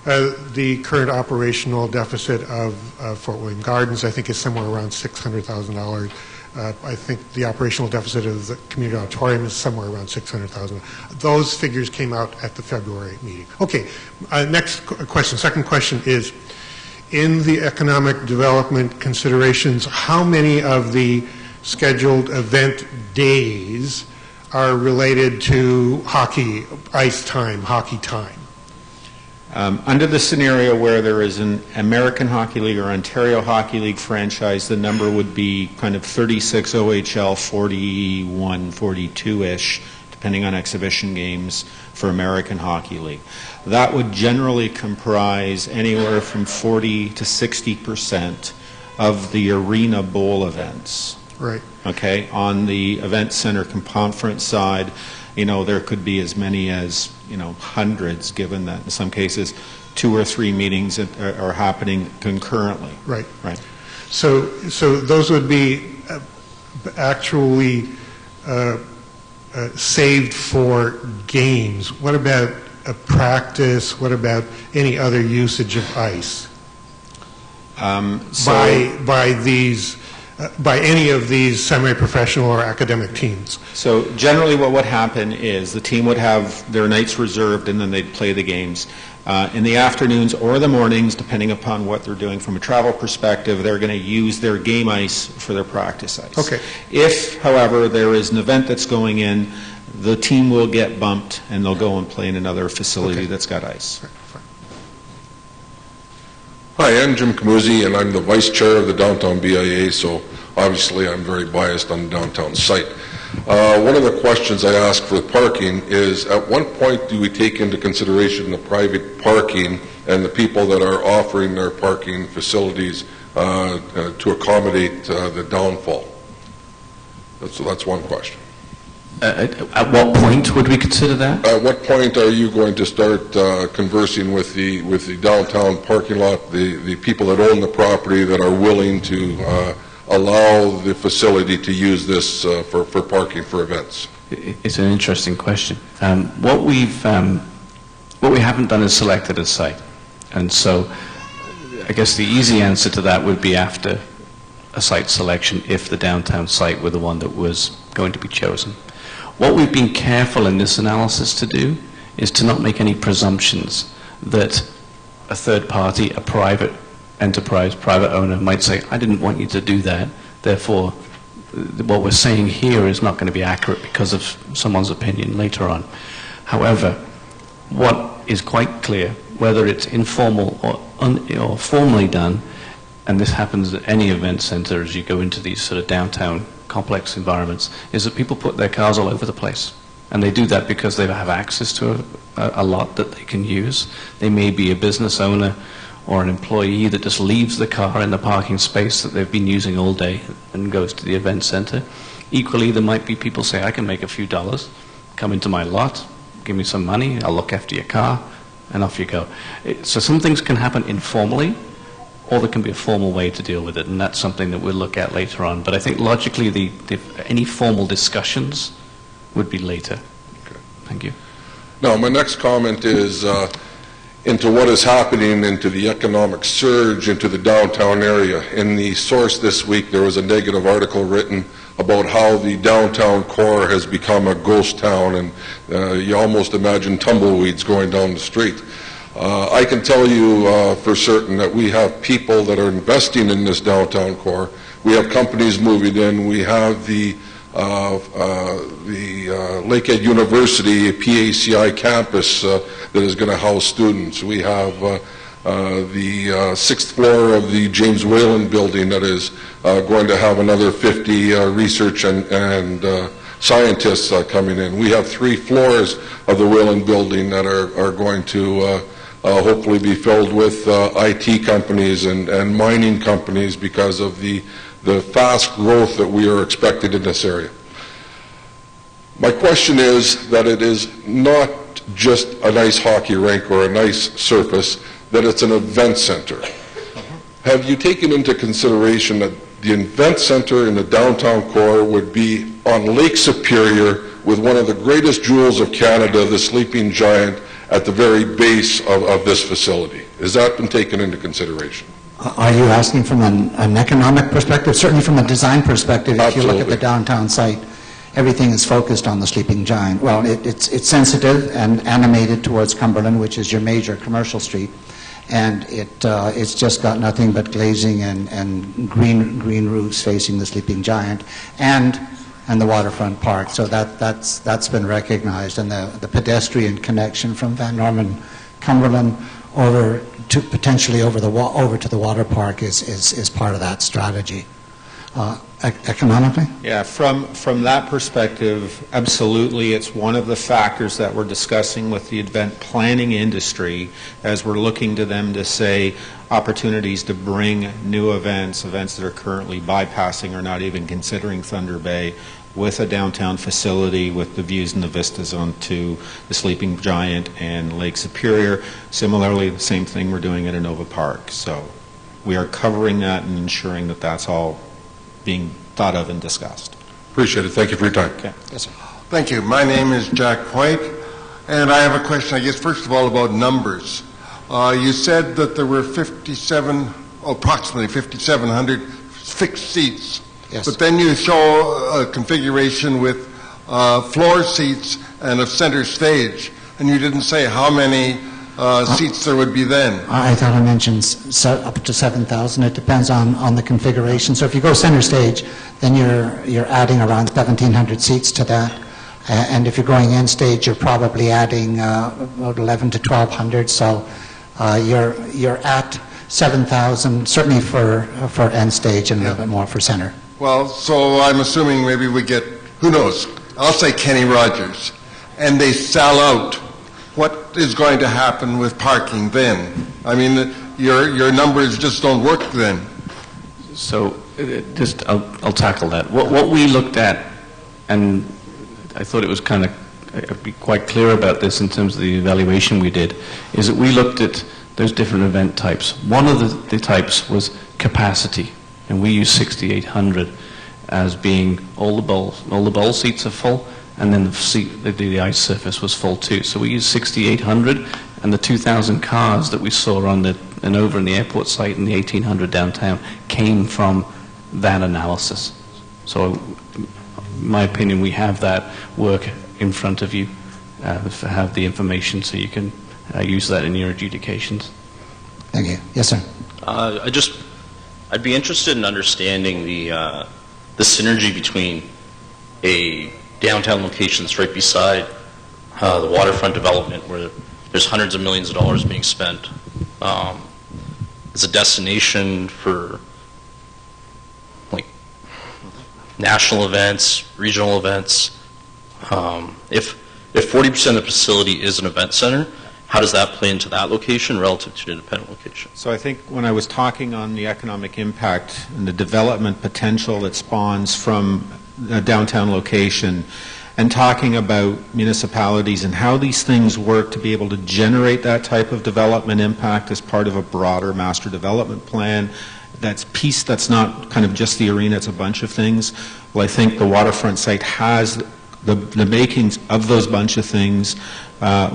the current operational deficit of Fort William Gardens, I think, is somewhere around $600,000. I think the operational deficit of the community auditorium is somewhere around $600,000. Those figures came out at the February meeting. Okay, next question. Second question is, in the economic development considerations, how many of the scheduled event days are related to hockey, ice time, hockey time? Under the scenario where there is an American Hockey League or Ontario Hockey League franchise, the number would be kind of 36 OHL, 41, 42-ish, depending on exhibition games for American Hockey League. That would generally comprise anywhere from 40 to 60% of the arena bowl events. Right. Okay. On the event center conference side, there could be as many as, hundreds, given that in some cases 2 or 3 meetings are happening concurrently. Right. Right. So those would be actually saved for games. What about a practice? What about any other usage of ice? By any of these semi-professional or academic teams? So generally what would happen is the team would have their nights reserved and then they'd play the games. In the afternoons or the mornings, depending upon what they're doing from a travel perspective, they're going to use their game ice for their practice ice. Okay. If, however, there is an event that's going in, the team will get bumped and they'll go and play in another facility that's got ice. Hi, I'm Jim Camuzzi, and I'm the Vice Chair of the Downtown BIA, so obviously I'm very biased on the downtown site. One of the questions I ask for the parking is, at what point do we take into consideration the private parking and the people that are offering their parking facilities to accommodate the downfall? That's one question. At what point would we consider that? At what point are you going to start conversing with the downtown parking lot, the people that own the property that are willing to allow the facility to use this for parking for events? It's an interesting question. What we haven't done is selected a site, and so I guess the easy answer to that would be after a site selection, if the downtown site were the one that was going to be chosen. What we've been careful in this analysis to do is to not make any presumptions that a third party, a private enterprise, private owner might say, I didn't want you to do that, therefore what we're saying here is not going to be accurate because of someone's opinion later on. However, what is quite clear, whether it's informal or formally done, and this happens at any event center as you go into these sort of downtown complex environments, is that people put their cars all over the place. And they do that because they have access to a lot that they can use. They may be a business owner or an employee that just leaves the car in the parking space that they've been using all day and goes to the event center. Equally, there might be people say, I can make a few dollars, come into my lot, give me some money, I'll look after your car, and off you go. So some things can happen informally, or there can be a formal way to deal with it, and that's something that we'll look at later on. But I think logically, any formal discussions would be later. Okay. Thank you. Now, my next comment is into what is happening into the economic surge into the downtown area. In the Source this week, there was a negative article written about how the downtown core has become a ghost town, and you almost imagine tumbleweeds going down the street. I can tell you for certain that we have people that are investing in this downtown core. We have companies moving in. We have the Lakehead University PACI campus that is going to house students. We have the sixth floor of the James Whalen building that is going to have another 50 research and scientists coming in. We have 3 floors of the Whalen building that are going to hopefully be filled with IT companies and mining companies because of the fast growth that we are expected in this area. My question is that it is not just a nice hockey rink or a nice surface, that it's an event center. Have you taken into consideration that the event center in the downtown core would be on Lake Superior with one of the greatest jewels of Canada, the Sleeping Giant, at the very base of this facility? Has that been taken into consideration? Are you asking from an economic perspective? Certainly from a design perspective, if you look at the downtown site, everything is focused on the Sleeping Giant. Well, it's sensitive and animated towards Cumberland, which is your major commercial street, and it's just got nothing but glazing and green roofs facing the Sleeping Giant and the Waterfront Park. So that's been recognized, and the pedestrian connection from Van Norman, Cumberland over to potentially over to the water park is part of that strategy. Economically? Yeah, from that perspective, absolutely, it's one of the factors that we're discussing with the event planning industry as we're looking to them to say opportunities to bring new events that are currently bypassing or not even considering Thunder Bay, with a downtown facility with the views and the vistas onto the Sleeping Giant and Lake Superior. Similarly, the same thing we're doing at Innova Park. So we are covering that and ensuring that that's all being thought of and discussed. Appreciate it. Thank you for your time. Okay. Yes, sir. Thank you. My name is Jack White, and I have a question, I guess, first of all, about numbers. You said that there were approximately 5,700 fixed seats. Yes. But then you show a configuration with floor seats and a center stage, and you didn't say how many seats there would be then. I thought I mentioned up to 7,000. It depends on the configuration. So if you go center stage, then you're adding around 1,700 seats to that. And if you're going end stage, you're probably adding about 1,100 to 1,200. So you're at 7,000, certainly for end stage, and a little bit more for center. Well, so I'm assuming maybe we get, who knows, I'll say Kenny Rogers, and they sell out what is going to happen with parking then? I mean, your numbers just don't work then. So I'll tackle that. What we looked at, and I thought it was kind of, I'd be quite clear about this in terms of the evaluation we did, is that we looked at those different event types. One of the types was capacity, and we used 6,800 as being all the bowl seats are full, and then the ice surface was full too. So we used 6,800, and the 2,000 cars that we saw on the Innova and the airport site and the 1,800 downtown came from that analysis. So in my opinion, we have that work in front of you, have the information so you can use that in your adjudications. Thank you. Yes, sir. I'd be interested in understanding the synergy between a downtown location that's right beside the waterfront development, where there's hundreds of millions of dollars being spent. It's a destination for like national events, regional events. If 40% of the facility is an event center, how does that play into that location relative to the independent location? So I think when I was talking on the economic impact and the development potential that spawns from a downtown location, and talking about municipalities and how these things work to be able to generate that type of development impact as part of a broader master development plan, that's not kind of just the arena, it's a bunch of things. Well, I think the waterfront site has the makings of those bunch of things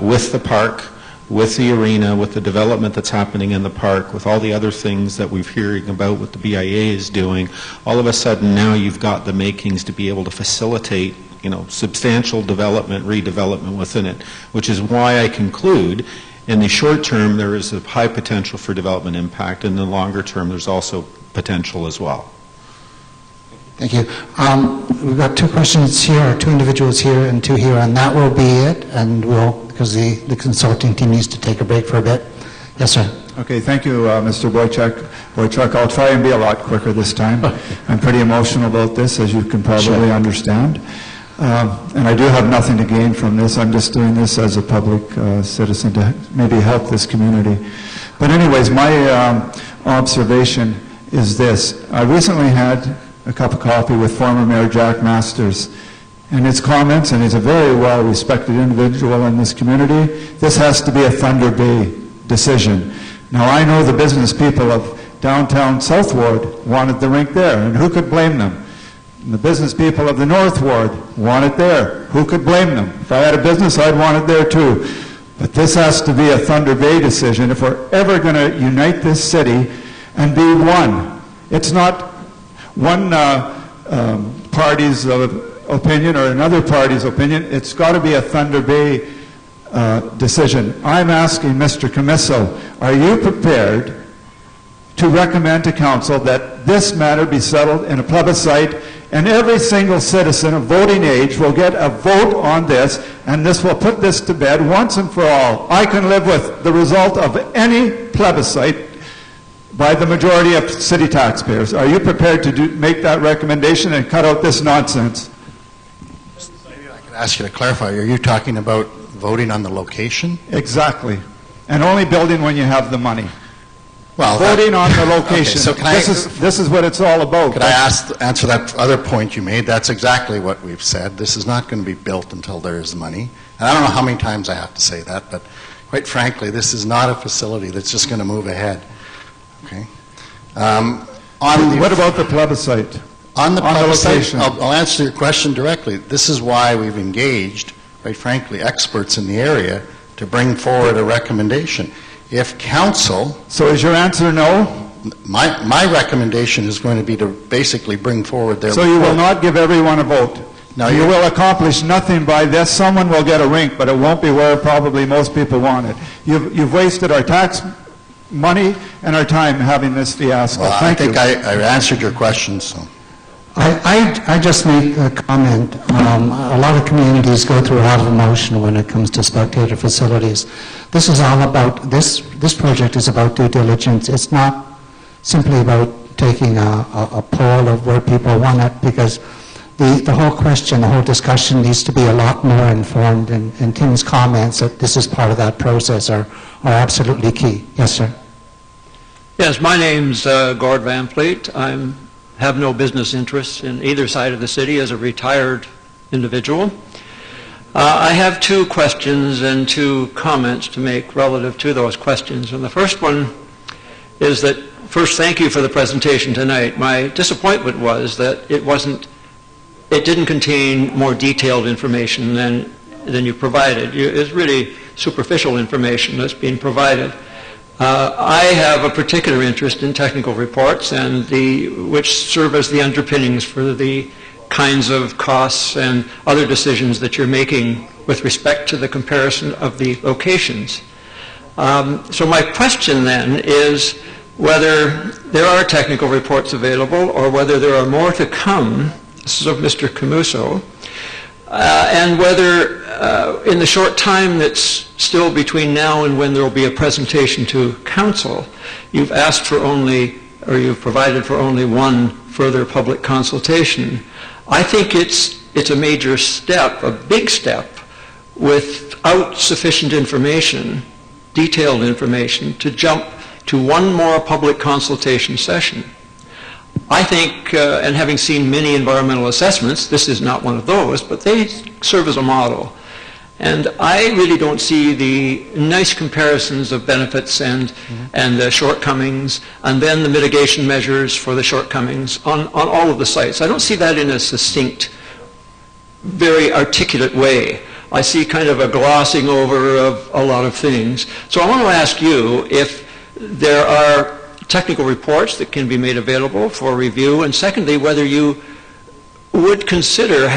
with the park, with the arena, with the development that's happening in the park, with all the other things that we're hearing about what the BIA is doing. All of a sudden now you've got the makings to be able to facilitate, substantial development, redevelopment within it, which is why I conclude in the short term there is a high potential for development impact, and in the longer term there's also potential as well. Thank you. We've got two questions here, two individuals here and two here, and that will be it, and because the consulting team needs to take a break for a bit. Yes, sir. Okay, thank you, Mr. Boychuk. I'll try and be a lot quicker this time. I'm pretty emotional about this, as you can probably understand. And I do have nothing to gain from this. I'm just doing this as a public citizen to maybe help this community. But anyways, my observation is this. I recently had a cup of coffee with former Mayor Jack Masters, and his comments, and he's a very well-respected individual in this community. This has to be a Thunder Bay decision. Now, I know the business people of downtown South Ward wanted the rink there, and who could blame them? And the business people of the North Ward want it there. Who could blame them? If I had a business, I'd want it there too. But this has to be a Thunder Bay decision if we're ever going to unite this city and be one. It's not one party's opinion or another party's opinion. It's got to be a Thunder Bay decision. I'm asking Mr. Commisso, are you prepared to recommend to council that this matter be settled in a plebiscite, and every single citizen of voting age will get a vote on this, and this will put this to bed once and for all? I can live with the result of any plebiscite by the majority of city taxpayers. Are you prepared to make that recommendation and cut out this nonsense? Maybe I could ask you to clarify. Are you talking about voting on the location? Exactly. And only building when you have the money. Well, voting on the location. Okay, so this is what it's all about. Could I answer that other point you made? That's exactly what we've said. This is not going to be built until there is money. And I don't know how many times I have to say that, but quite frankly, this is not a facility that's just going to move ahead. Okay. What about the plebiscite? On the location. I'll answer your question directly. This is why we've engaged, quite frankly, experts in the area to bring forward a recommendation. If council... So is your answer no? My recommendation is going to be to basically bring forward their... So you will not give everyone a vote? No, you will accomplish nothing by this. Someone will get a rink, but it won't be where probably most people want it. You've wasted our tax money and our time having this fiasco. Well, I think I answered your question, so... I just make a comment. A lot of communities go through a lot of emotion when it comes to spectator facilities. This is all about, this project is about due diligence. It's not simply about taking a poll of where people want it, because the whole question, the whole discussion needs to be a lot more informed, and Tim's comments that this is part of that process are absolutely key. Yes, sir. Yes, my name's Gord Van Fleet. I have no business interests in either side of the city as a retired individual. I have two questions and two comments to make relative to those questions. And the first one is that, first, thank you for the presentation tonight. My disappointment was that it didn't contain more detailed information than you provided. It's really superficial information that's being provided. I have a particular interest in technical reports and which serve as the underpinnings for the kinds of costs and other decisions that you're making with respect to the comparison of the locations. So my question then is whether there are technical reports available or whether there are more to come. This is of Mr. Camuso. And whether in the short time that's still between now and when there will be a presentation to council, you've asked for you've provided for only one further public consultation. I think it's a major step, a big step, without sufficient information, detailed information, to jump to one more public consultation session. I think, and having seen many environmental assessments, this is not one of those, but they serve as a model. And I really don't see the nice comparisons of benefits and the shortcomings, and then the mitigation measures for the shortcomings on all of the sites. I don't see that in a succinct, very articulate way. I see kind of a glossing over of a lot of things. So I want to ask you if there are technical reports that can be made available for review, and secondly, whether you would consider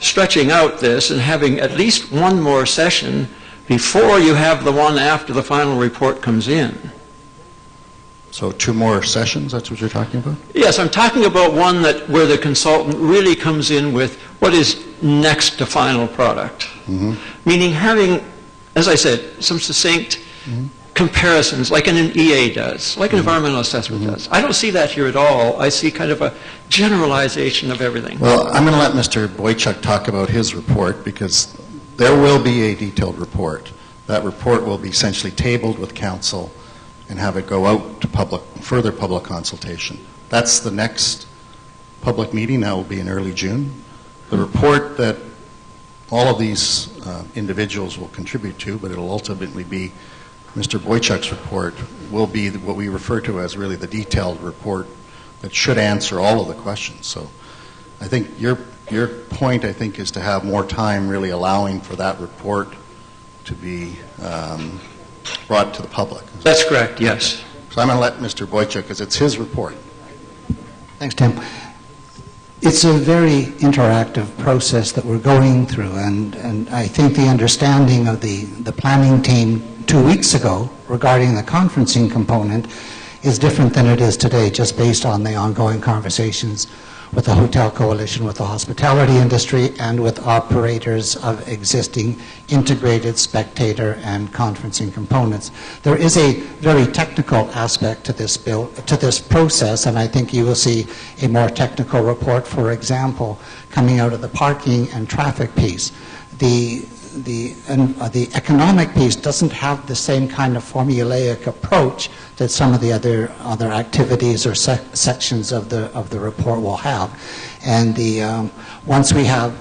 stretching out this and having at least one more session before you have the one after the final report comes in. So 2 more sessions, that's what you're talking about? Yes, I'm talking about one where the consultant really comes in with what is next to final product. Meaning having, as I said, some succinct comparisons like an EA does, like an environmental assessment does. I don't see that here at all. I see kind of a generalization of everything. Well, I'm going to let Mr. Boychuk talk about his report because there will be a detailed report. That report will be essentially tabled with council and have it go out to further public consultation. That's the next public meeting. That will be in early June. The report that all of these individuals will contribute to, but it will ultimately be Mr. Boychuk's report, will be what we refer to as really the detailed report that should answer all of the questions. So I think your point, I think, is to have more time really allowing for that report to be brought to the public. That's correct, yes. So I'm going to let Mr. Boychuk, because it's his report. Thanks, Tim. It's a very interactive process that we're going through, and I think the understanding of the planning team 2 weeks ago regarding the conferencing component is different than it is today, just based on the ongoing conversations with the Hotel Coalition, with the hospitality industry, and with operators of existing integrated spectator and conferencing components. There is a very technical aspect to this process, and I think you will see a more technical report, for example, coming out of the parking and traffic piece. The economic piece doesn't have the same kind of formulaic approach that some of the other activities or sections of the report will have. And once we have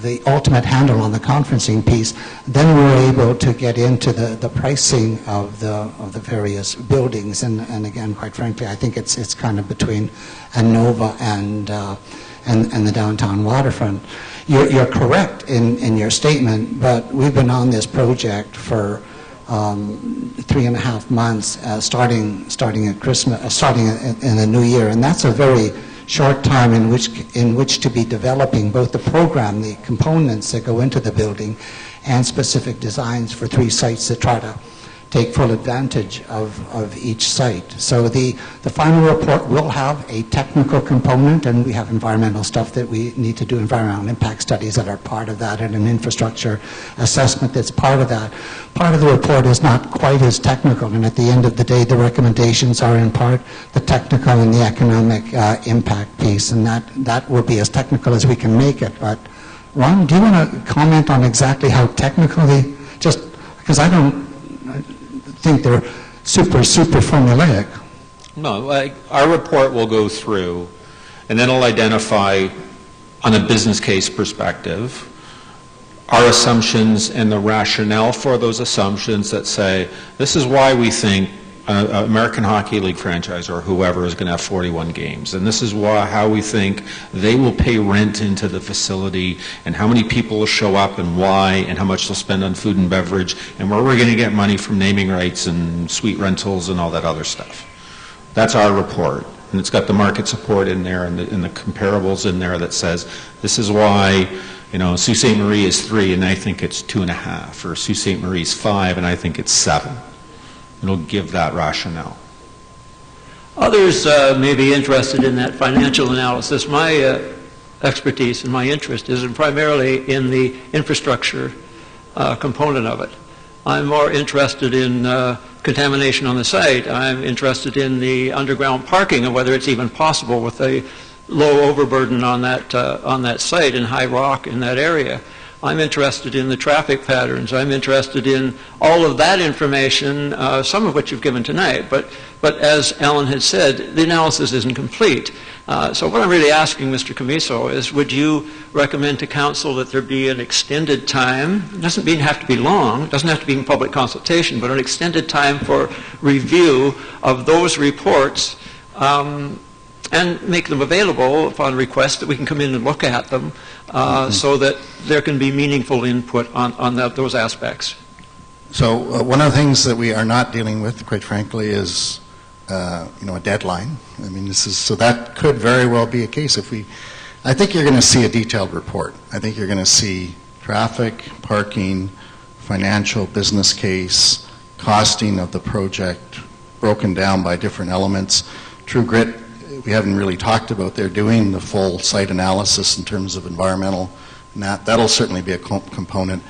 the ultimate handle on the conferencing piece, then we're able to get into the pricing of the various buildings. And again, quite frankly, I think it's kind of between Innova and the downtown waterfront. You're correct in your statement, but we've been on this project for 3.5 months, starting at Christmas, starting in the new year, and that's a very short time in which to be developing both the program, the components that go into the building, and specific designs for 3 sites to try take full advantage of each site. So the final report will have a technical component, and we have environmental stuff that we need to do, environmental impact studies that are part of that, and an infrastructure assessment that's part of that. Part of the report is not quite as technical, and at the end of the day, the recommendations are in part the technical and the economic impact piece, and that will be as technical as we can make it. But Ron, do you want to comment on exactly how technical just because I don't think they're super formulaic. No, our report will go through, and then it'll identify, on a business case perspective, our assumptions and the rationale for those assumptions that say, this is why we think an American Hockey League franchise or whoever is going to have 41 games. And this is how we think they will pay rent into the facility, and how many people will show up and why, and how much they'll spend on food and beverage, and where we're going to get money from naming rights and suite rentals and all that other stuff. That's our report. And it's got the market support in there and the comparables in there that says, this is why, Sault Ste. Marie is 3 and I think it's 2.5, or Sault Ste. Marie is 5 and I think it's 7. It'll give that rationale. Others may be interested in that financial analysis. My expertise and my interest is primarily in the infrastructure component of it. I'm more interested in contamination on the site. I'm interested in the underground parking and whether it's even possible with a low overburden on that site and high rock in that area. I'm interested in the traffic patterns. I'm interested in all of that information, some of which you've given tonight. But as Alan had said, the analysis isn't complete. So what I'm really asking Mr. Camiso is, would you recommend to council that there be an extended time? It doesn't have to be long. It doesn't have to be in public consultation, but an extended time for review of those reports, and make them available upon request that we can come in and look at them, so that there can be meaningful input on those aspects. So one of the things that we are not dealing with, quite frankly, is a deadline. I mean, so that could very well be a case. I think you're going to see a detailed report. I think you're going to see traffic, parking, financial, business case, costing of the project broken down by different elements. True Grit, we haven't really talked about. They're doing the full site analysis in terms of environmental, and that'll certainly be a component.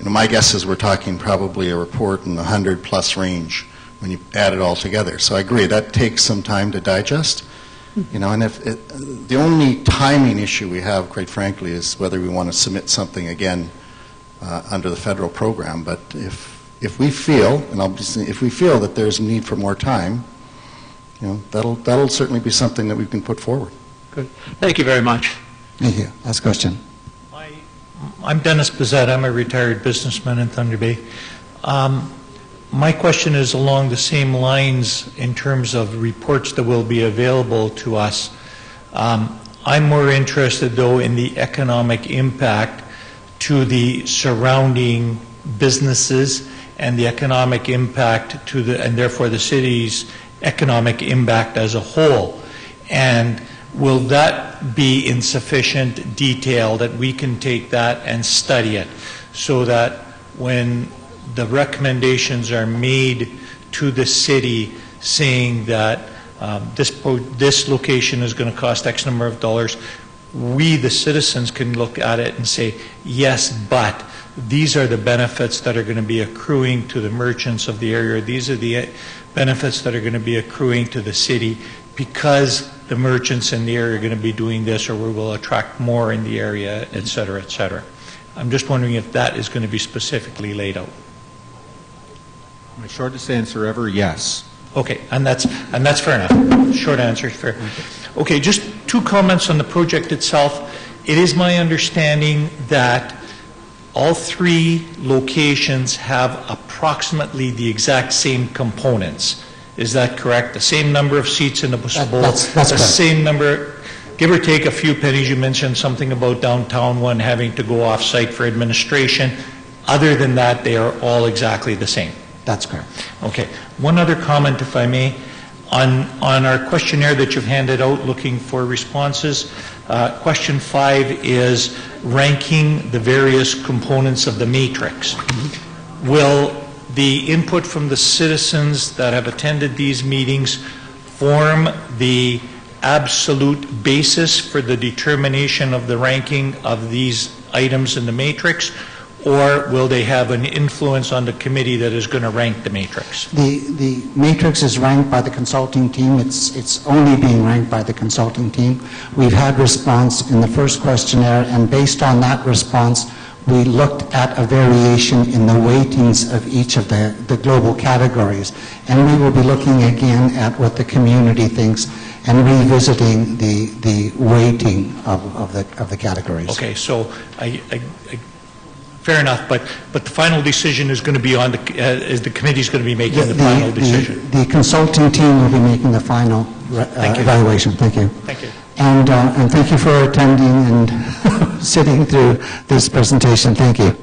My guess is we're talking probably a report in the 100+ range when you add it all together. So I agree, that takes some time to digest. And the only timing issue we have, quite frankly, is whether we want to submit something again under the federal program. But if we feel, and obviously if we feel that there's a need for more time, that'll certainly be something that we can put forward. Good. Thank you very much. Thank you. Last question. I'm Dennis Bizet. I'm a retired businessman in Thunder Bay. My question is along the same lines in terms of reports that will be available to us. I'm more interested, though, in the economic impact to the surrounding businesses and the economic impact to and therefore the city's economic impact as a whole. And will that be in sufficient detail that we can take that and study it so that when the recommendations are made to the city saying that this location is going to cost X number of dollars, we, the citizens, can look at it and say, yes, but these are the benefits that are going to be accruing to the merchants of the area. These are the benefits that are going to be accruing to the city because the merchants in the area are going to be doing this, or we will attract more in the area, et cetera, et cetera. I'm just wondering if that is going to be specifically laid out. My shortest answer ever, yes. Okay, and that's fair enough. Short answer is fair. Okay, just 2 comments on the project itself. It is my understanding that all 3 locations have approximately the exact same components. Is that correct? The same number of seats in the bus bowl, that's the correct. same number, give or take a few pennies. You mentioned something about downtown one having to go off-site for administration. Other than that, they are all exactly the same. That's correct. Okay. One other comment, if I may. On our questionnaire that you've handed out looking for responses, question 5 is ranking the various components of the matrix. Will the input from the citizens that have attended these meetings form the absolute basis for the determination of the ranking of these items in the matrix, or will they have an influence on the committee that is going to rank the matrix? The matrix is ranked by the consulting team. It's only being ranked by the consulting team. We've had response in the first questionnaire, and based on that response, we looked at a variation in the weightings of each of the global categories. And we will be looking again at what the community thinks and revisiting the weighting of the categories. Okay, so fair enough, but the final decision is going to be on the committee's going to be making the final decision. The consulting team will be making the final evaluation. Thank you. Thank you. And thank you for attending and sitting through this presentation. Thank you.